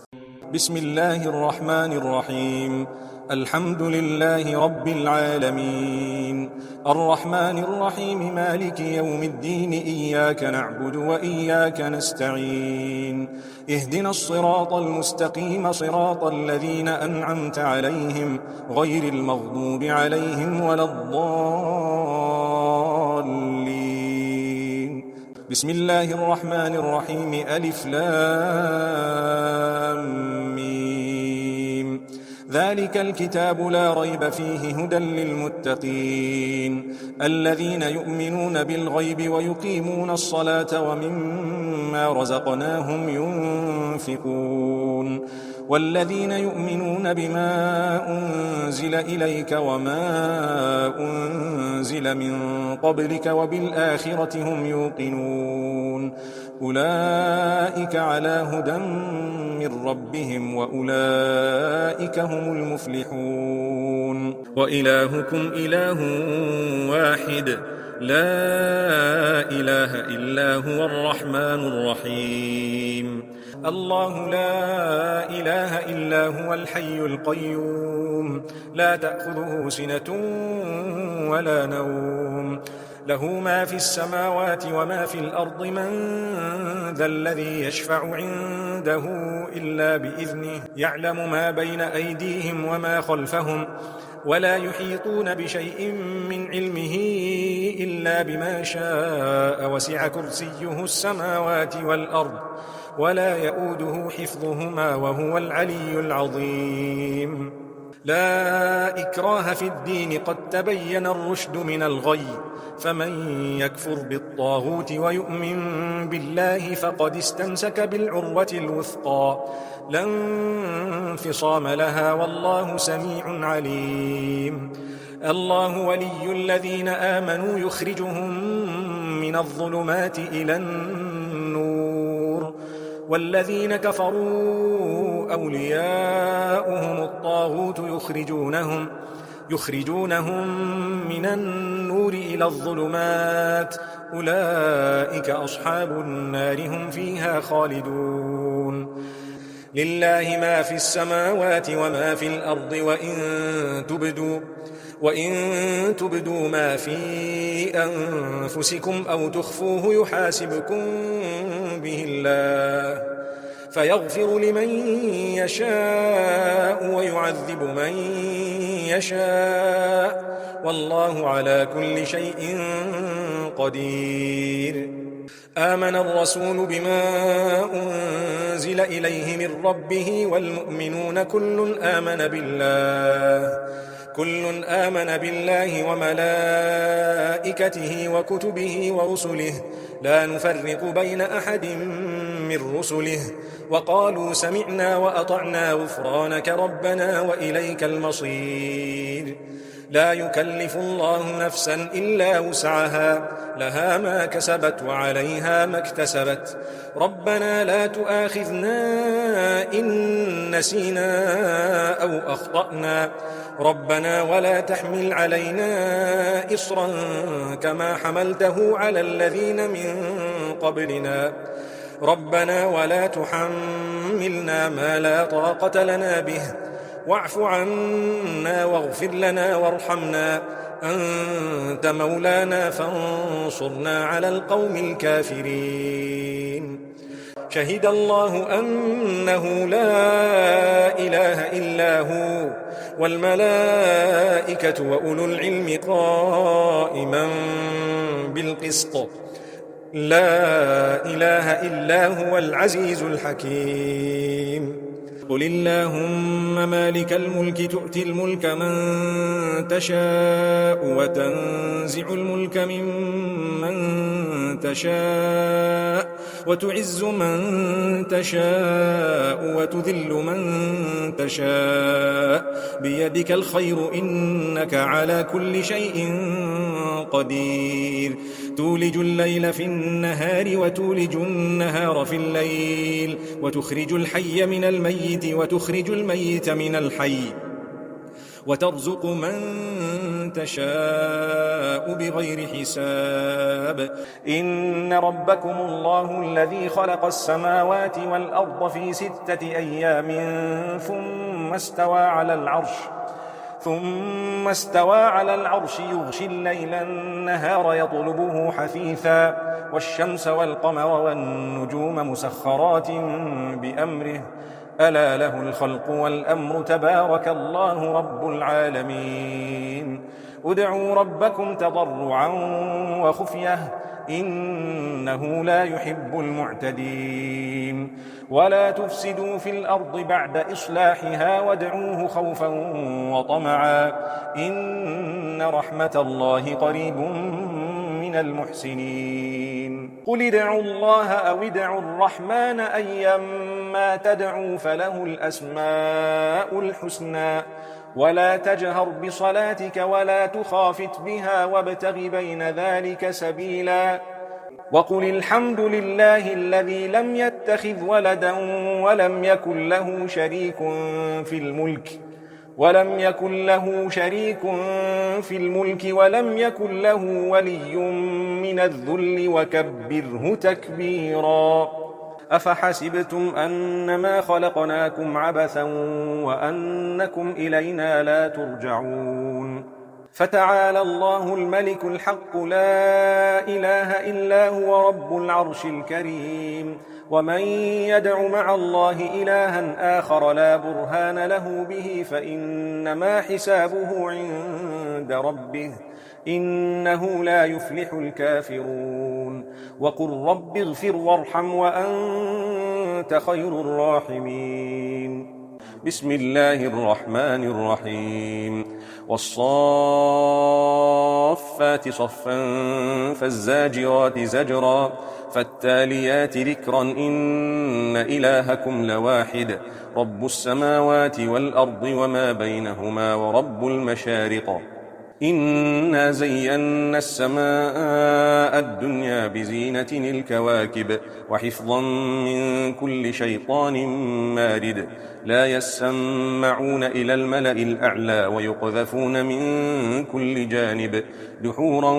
بسم الله الرحمن الرحيم. الحمد لله رب العالمين الرحمن الرحيم مالك يوم الدين إياك نعبد وإياك نستعين اهدنا الصراط المستقيم صراط الذين أنعمت عليهم غير المغضوب عليهم ولا الضالين. بسم الله الرحمن الرحيم ألف لام ميم ذلك الكتاب لا ريب فيه هدى للمتقين الذين يؤمنون بالغيب ويقيمون الصلاة ومما رزقناهم ينفقون والذين يؤمنون بما أنزل إليك وما أنزل من قبلك وبالآخرة هم يوقنون أولئك على هدى من ربهم وأولئك هم المفلحون. وإلهكم إله واحد لا إله إلا هو الرحمن الرحيم. الله لا إله إلا هو الحي القيوم لا تأخذه سنة ولا نوم له ما في السماوات وما في الأرض من ذا الذي يشفع عنده إلا بإذنه يعلم ما بين أيديهم وما خلفهم ولا يحيطون بشيء من علمه إلا بما شاء وسع كرسيه السماوات والأرض ولا يؤوده حفظهما وهو العلي العظيم. لا إكراه في الدين قد تبين الرشد من الغي فمن يكفر بالطاغوت ويؤمن بالله فقد استمسك بالعروة الوثقى لا انفصام لها والله سميع عليم. الله ولي الذين آمنوا يخرجهم من الظلمات إلى النور والذين كفروا أولياؤهم الطاغوت يخرجونهم من النور إلى الظلمات أولئك أصحاب النار هم فيها خالدون. لله ما في السماوات وما في الأرض وإن تبدوا ما في أنفسكم أو تخفوه يحاسبكم به الله فيغفر لمن يشاء ويعذب من يشاء والله على كل شيء قدير. آمن الرسول بما أنزل إليه من ربه والمؤمنون كل آمن بالله وملائكته وكتبه ورسله لا نفرق بين أحد من رسله وقالوا سمعنا وأطعنا غفرانك ربنا وإليك المصير. لا يكلف الله نفسا إلا وسعها لها ما كسبت وعليها ما اكتسبت ربنا لا تؤاخذنا إن نسينا أو أخطأنا ربنا ولا تحمل علينا إصرا كما حملته على الذين من قبلنا ربنا ولا تحملنا ما لا طاقة لنا به واعف عنا واغفر لنا وارحمنا أنت مولانا فانصرنا على القوم الكافرين. شهد الله أنه لا إله إلا هو والملائكة وأولو العلم قائما بالقسط لا إله إلا هو العزيز الحكيم قل اللهم مالك الملك تؤتي الملك من تشاء وتنزع الملك ممن تشاء وتعز من تشاء وتذل من تشاء بيدك الخير إنك على كل شيء قدير تولج الليل في النهار وتولج النهار في الليل وتخرج الحي من الميت وتخرج الميت من الحي وترزق من تشاء بغير حساب إن ربكم الله الذي خلق السماوات والأرض في 6 أيام ثم استوى على العرش يغشي الليل النهار يطلبه حثيثا والشمس والقمر والنجوم مسخرات بأمره ألا له الخلق والأمر تبارك الله رب العالمين ادعوا ربكم تضرعا وخفية إنه لا يحب المعتدين ولا تفسدوا في الأرض بعد إصلاحها وادعوه خوفا وطمعا إن رحمة الله قريب من المحسنين قل ادعوا الله أو ادعوا الرحمن أيما تدعوا فله الأسماء الحسنى ولا تجهر بصلاتك ولا تخافت بها وابتغ بين ذلك سبيلا وقل الحمد لله الذي لم يتخذ ولدا ولم يكن له شريك في الملك ولم يكن له ولي من الذل وكبره تكبيرا أفحسبتم أنما خلقناكم عبثا وأنكم إلينا لا ترجعون فتعالى الله الملك الحق لا إله إلا هو رب العرش الكريم ومن يدع مع الله إلها آخر لا برهان له به فإنما حسابه عند ربه إنه لا يفلح الكافرون وقل رب اغفر وارحم وأنت خير الراحمين بسم الله الرحمن الرحيم والصافات صفا فالزاجرات زجرا فالتاليات ذكرا إن إلهكم لواحد رب السماوات والأرض وما بينهما ورب المشارق إنا زينا السماء الدنيا بزينة الكواكب وحفظا من كل شيطان مارد لا يسمعون إلى الملأ الأعلى ويقذفون من كل جانب دحورا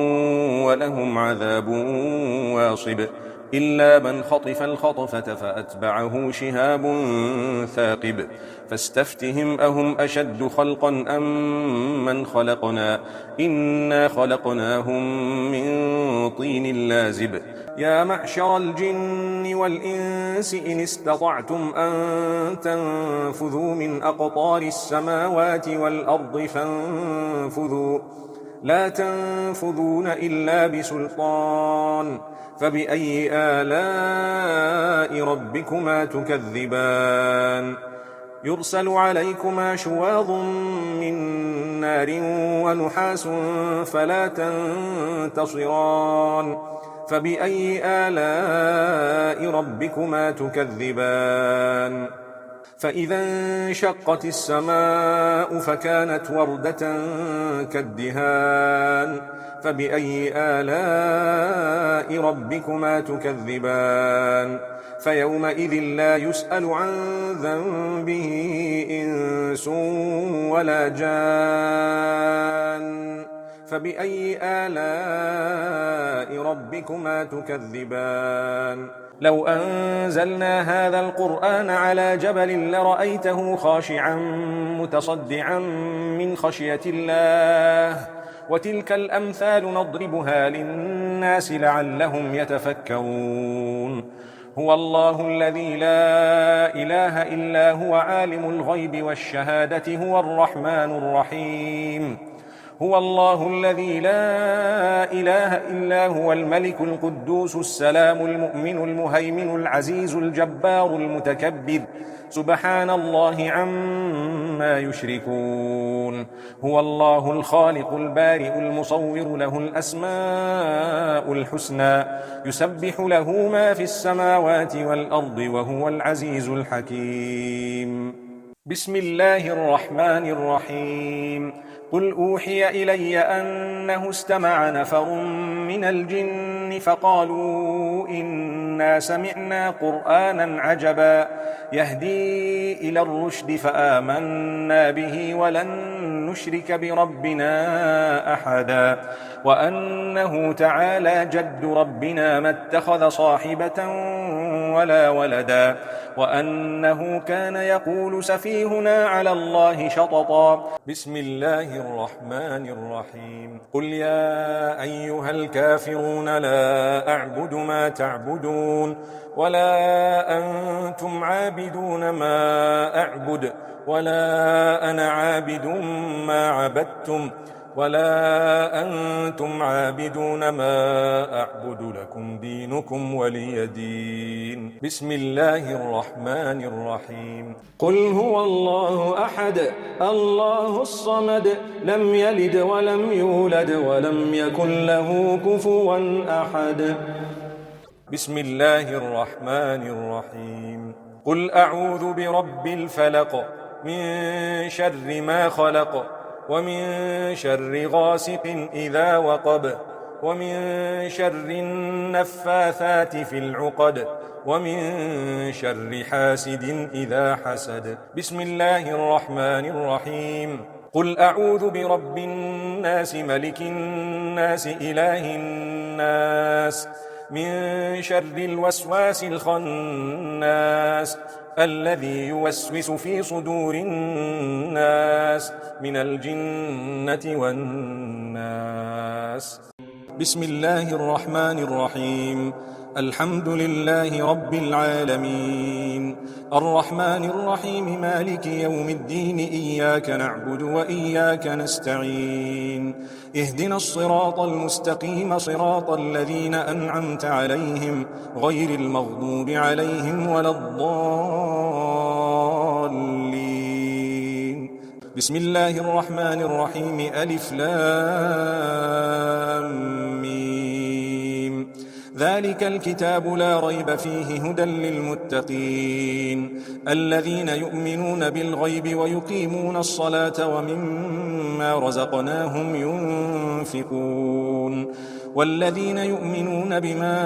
ولهم عذاب واصب إلا من خطف الخطفة فأتبعه شهاب ثاقب فاستفتهم أهم أشد خلقا أم من خلقنا إنا خلقناهم من طين لازب يا معشر الجن والإنس إن استطعتم أن تنفذوا من أقطار السماوات والأرض فانفذوا لا تنفذون إلا بسلطان فبأي آلاء ربكما تكذبان يرسل عليكما شواظ من نار ونحاس فلا تنتصران فبأي آلاء ربكما تكذبان فإذا انشقت السماء فكانت وردة كالدهان فبأي آلاء ربكما تكذبان فيومئذ لا يسأل عن ذنبه إنس ولا جان فبأي آلاء ربكما تكذبان لو أنزلنا هذا القرآن على جبل لرأيته خاشعا متصدعا من خشية الله وتلك الأمثال نضربها للناس لعلهم يتفكرون هو الله الذي لا إله إلا هو عالم الغيب والشهادة هو الرحمن الرحيم. هو الله الذي لا إله إلا هو الملك القدوس السلام المؤمن المهيمن العزيز الجبار المتكبر سبحان الله عما يشركون. هو الله الخالق البارئ المصور له الأسماء الحسنى يسبح له ما في السماوات والأرض وهو العزيز الحكيم. بسم الله الرحمن الرحيم. قل أوحي إلي أنه استمع نفر من الجن فقالوا إنا سمعنا قرآنا عجبا يهدي إلى الرشد فآمنا به ولن نشرك بربنا أحدا وأنه تعالى جد ربنا ما اتخذ صاحبة ولا ولدا وأنه كان يقول سفيهنا على الله شططا. بسم الله الرحمن الرحيم. قل يا أيها الكافرون لا أعبد ما تعبدون ولا أنتم عابدون ما أعبد ولا أنا عابد ما عبدتم ولا أنتم عابدون ما أعبد لكم دينكم ولي دين. بسم الله الرحمن الرحيم. قل هو الله أحد الله الصمد لم يلد ولم يولد ولم يكن له كفوا أحد. بسم الله الرحمن الرحيم. قل أعوذ برب الفلق من شر ما خلق ومن شر غاسق إذا وقب ومن شر النفاثات في العقد ومن شر حاسد إذا حسد. بسم الله الرحمن الرحيم. قل أعوذ برب الناس ملك الناس إله الناس من شر الوسواس الخناس الذي يوسوس في صدور الناس من الجنة والناس. بسم الله الرحمن الرحيم. الحمد لله رب العالمين الرحمن الرحيم مالك يوم الدين إياك نعبد وإياك نستعين اهدنا الصراط المستقيم صراط الذين أنعمت عليهم غير المغضوب عليهم ولا الضالين. بسم الله الرحمن الرحيم ألف لام ميم ذلك الكتاب لا ريب فيه هدى للمتقين الذين يؤمنون بالغيب ويقيمون الصلاة ومما رزقناهم ينفقون والذين يؤمنون بما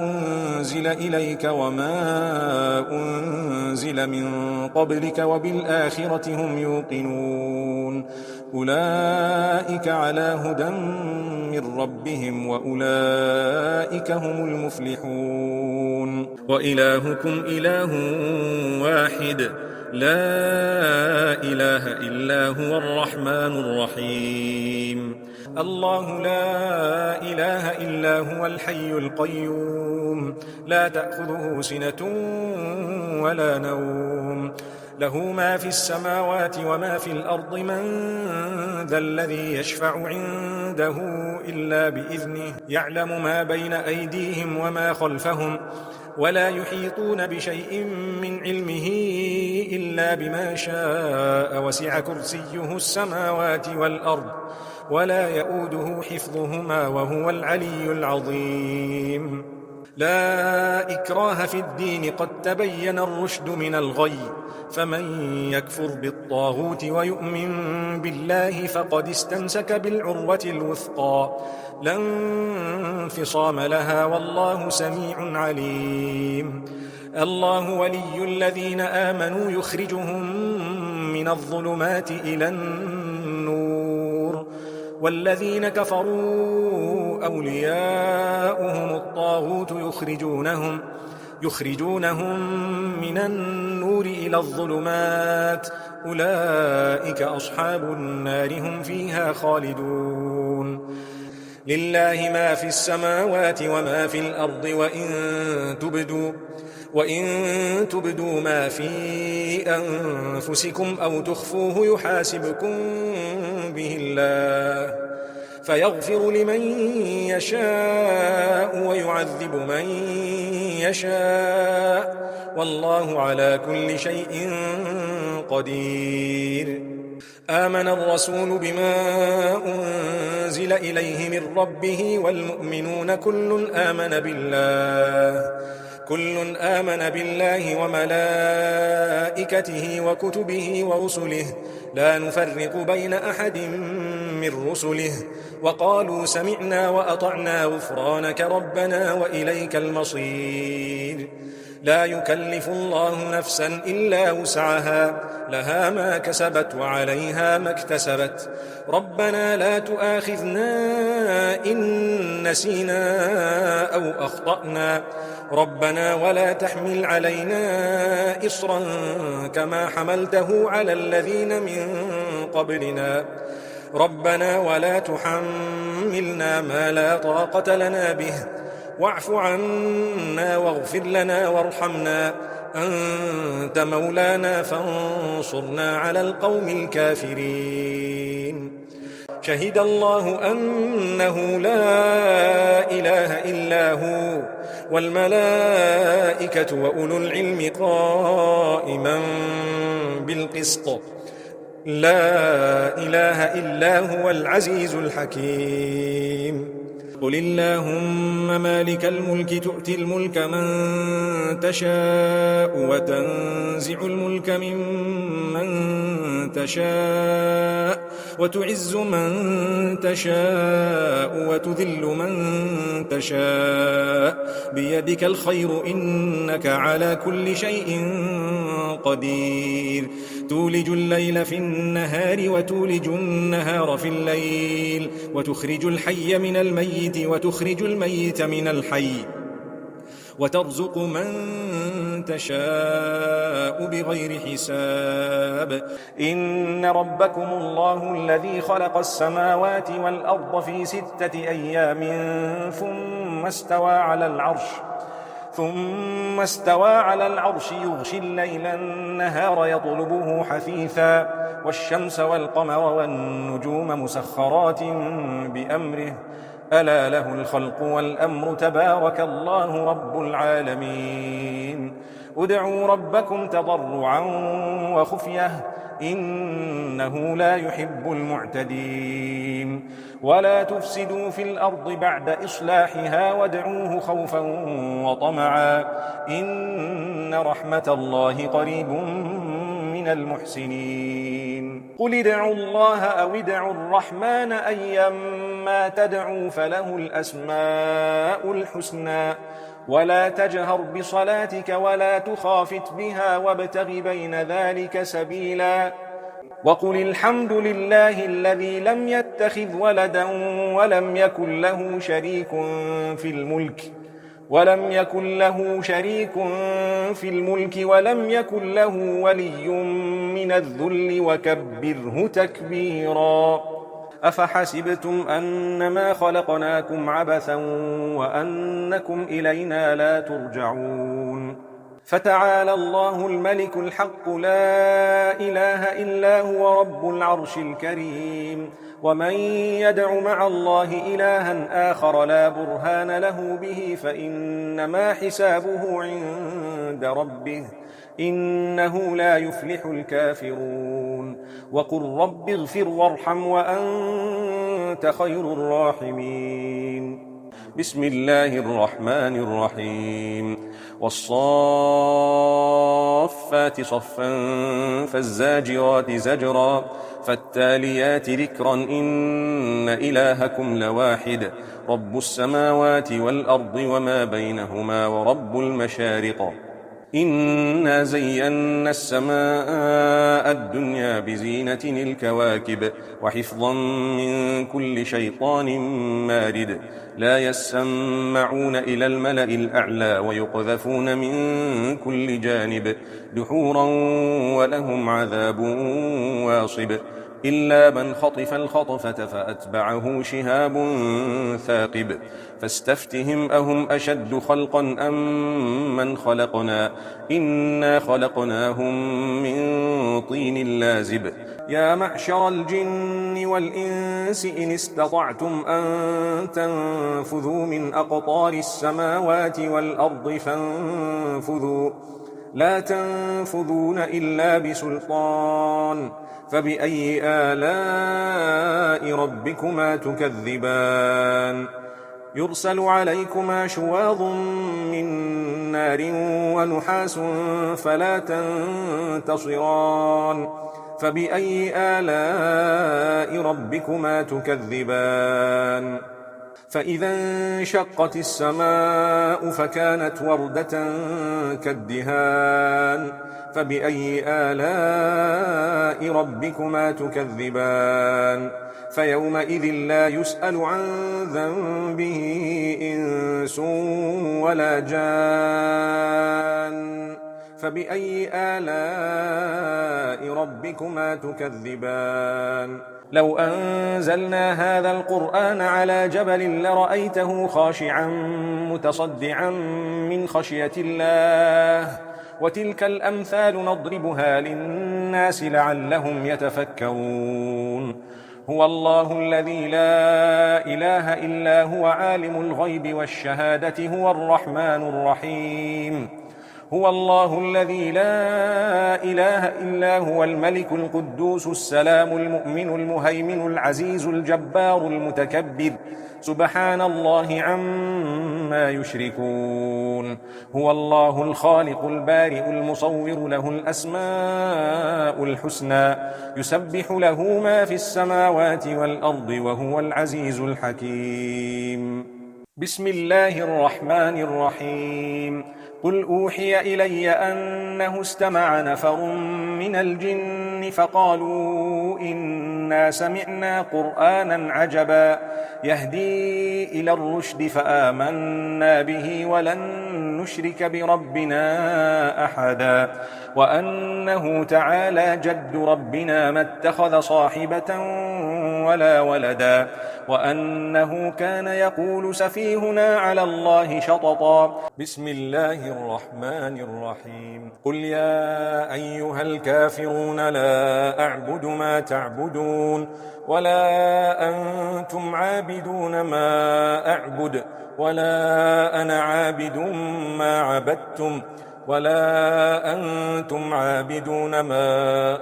أنزل إليك وما أنزل من قبلك وبالآخرة هم يوقنون أولئك على هدى من ربهم وأولئك هم المفلحون. وإلهكم إله واحد لا إله إلا هو الرحمن الرحيم. الله لا إله إلا هو الحي القيوم لا تأخذه سنة ولا نوم له ما في السماوات وما في الأرض من ذا الذي يشفع عنده إلا بإذنه يعلم ما بين أيديهم وما خلفهم ولا يحيطون بشيء من علمه إلا بما شاء وسع كرسيه السماوات والأرض ولا يؤوده حفظهما وهو العلي العظيم. لا إكراه في الدين قد تبين الرشد من الغي فمن يكفر بالطاغوت ويؤمن بالله فقد استمسك بالعروة الوثقى لا انفصام لها والله سميع عليم. الله ولي الذين آمنوا يخرجهم من الظلمات إلى النور والذين كفروا أولياؤهم الطاغوت يخرجونهم من النور إلى الظلمات أولئك أصحاب النار هم فيها خالدون. لله ما في السماوات وما في الأرض وإن تبدوا ما في أنفسكم أو تخفوه يحاسبكم به الله فيغفر لمن يشاء ويعذب من يشاء والله على كل شيء قدير. آمن الرسول بما أنزل إليه من ربه والمؤمنون كل آمن بالله وملائكته وكتبه ورسله لا نفرق بين أحد من رسله وقالوا سمعنا وأطعنا غفرانك ربنا وإليك المصير. لا يكلف الله نفسا إلا وسعها لها ما كسبت وعليها ما اكتسبت ربنا لا تؤاخذنا إن نسينا أو أخطأنا ربنا ولا تحمل علينا إصرا كما حملته على الذين من قبلنا ربنا ولا تحملنا ما لا طاقة لنا به واعف عنا واغفر لنا وارحمنا أنت مولانا فانصرنا على القوم الكافرين. شهد الله أنه لا إله إلا هو والملائكة وأولو العلم قائما بالقسط لا إله إلا هو العزيز الحكيم. قل اللهم مالك الملك تؤتي الملك من تشاء وتنزع الملك ممن تشاء وتعز من تشاء وتذل من تشاء بيدك الخير إنك على كل شيء قدير. تولج الليل في النهار وتولج النهار في الليل وتخرج الحي من الميت وتخرج الميت من الحي وترزق من تشاء بغير حساب. إن ربكم الله الذي خلق السماوات والأرض في 6 أيام ثم استوى على العرش يغشي الليل النهار يطلبه حثيثا والشمس والقمر والنجوم مسخرات بأمره ألا له الخلق والأمر تبارك الله رب العالمين. ادعوا ربكم تضرعا وخفية إنه لا يحب المعتدين. ولا تفسدوا في الأرض بعد إصلاحها وادعوه خوفا وطمعا إن رحمة الله قريب من المحسنين. قل ادعوا الله أو ادعوا الرحمن أيما تدعوا فله الأسماء الحسنى ولا تجهر بصلاتك ولا تخافت بها وابتغ بين ذلك سبيلا. وقل الحمد لله الذي لم يتخذ ولدا ولم يكن له شريك في الملك ولم يكن له ولي من الذل وكبره تكبيرا. أفحسبتم أنما خلقناكم عبثا وأنكم إلينا لا ترجعون. فتعالى الله الملك الحق لا إله إلا هو رب العرش الكريم. ومن يدع مع الله إلها آخر لا برهان له به فإنما حسابه عند ربه إنه لا يفلح الكافرون. وقل رب اغفر وارحم وأنت خير الراحمين. بسم الله الرحمن الرحيم. والصافات صفا فالزاجرات زجرا فالتاليات ذكرا إن إلهكم لواحد رب السماوات والأرض وما بينهما ورب المشارق. إنا زينا السماء الدنيا بزينة الكواكب وحفظا من كل شيطان مارد لا يسمعون إلى الملأ الأعلى ويقذفون من كل جانب دحورا ولهم عذاب واصب إلا من خطف الخطفة فأتبعه شهاب ثاقب فاستفتهم أهم أشد خلقا أم من خلقنا إنا خلقناهم من طين لازب يا معشر الجن والإنس إن استطعتم أن تنفذوا من أقطار السماوات والأرض فانفذوا لا تنفذون إلا بسلطان فبأي آلاء ربكما تكذبان يرسل عليكما شواظ من نار ونحاس فلا تنتصران فبأي آلاء ربكما تكذبان فإذا انشقت السماء فكانت وردة كالدهان فبأي آلاء ربكما تكذبان فيومئذ لا يسأل عن ذنبه إنس ولا جان فبأي آلاء ربكما تكذبان لو أنزلنا هذا القرآن على جبل لرأيته خاشعا متصدعا من خشية الله وتلك الأمثال نضربها للناس لعلهم يتفكرون هو الله الذي لا إله إلا هو عالم الغيب والشهادة هو الرحمن الرحيم هو الله الذي لا إله إلا هو الملك القدوس السلام المؤمن المهيمن العزيز الجبار المتكبر سبحان الله عما يشركون هو الله الخالق البارئ المصور له الأسماء الحسنى يسبح له ما في السماوات والأرض وهو العزيز الحكيم بسم الله الرحمن الرحيم قل أوحي إلي أنه استمع نفر من الجن فقالوا إنا سمعنا قرآنا عجبا يهدي إلى الرشد فآمنا به ولن نشرك بربنا أحدا وأنه تعالى جد ربنا ما اتخذ صاحبة ولا ولدا وأنه كان يقول سفيهنا على الله شططا بسم الله الرحمن الرحيم قل يا أيها الكافرون لا أعبد ما تعبدون ولا أنتم عابدون ما أعبد ولا أنا عابد ما عبدتم ولا أنتم عابدون ما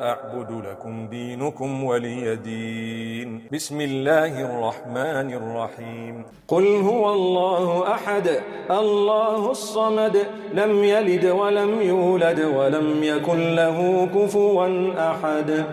أعبد لكم دينكم ولي دين بسم الله الرحمن الرحيم قل هو الله أحد الله الصمد لم يلد ولم يولد ولم يكن له كفوا أحد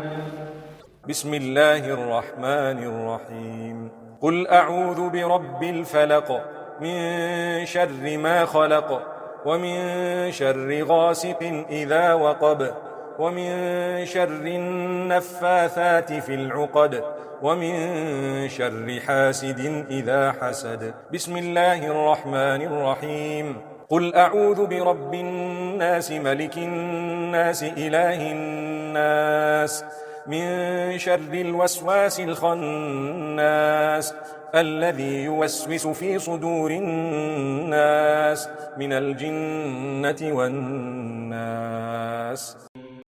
بسم الله الرحمن الرحيم قل أعوذ برب الفلق من شر ما خلق ومن شر غاسق إذا وقب ومن شر النفاثات في العقد ومن شر حاسد إذا حسد بسم الله الرحمن الرحيم قل أعوذ برب الناس ملك الناس إله الناس من شر الوسواس الخناس الذي يوسوس في صدور الناس من الجنة والناس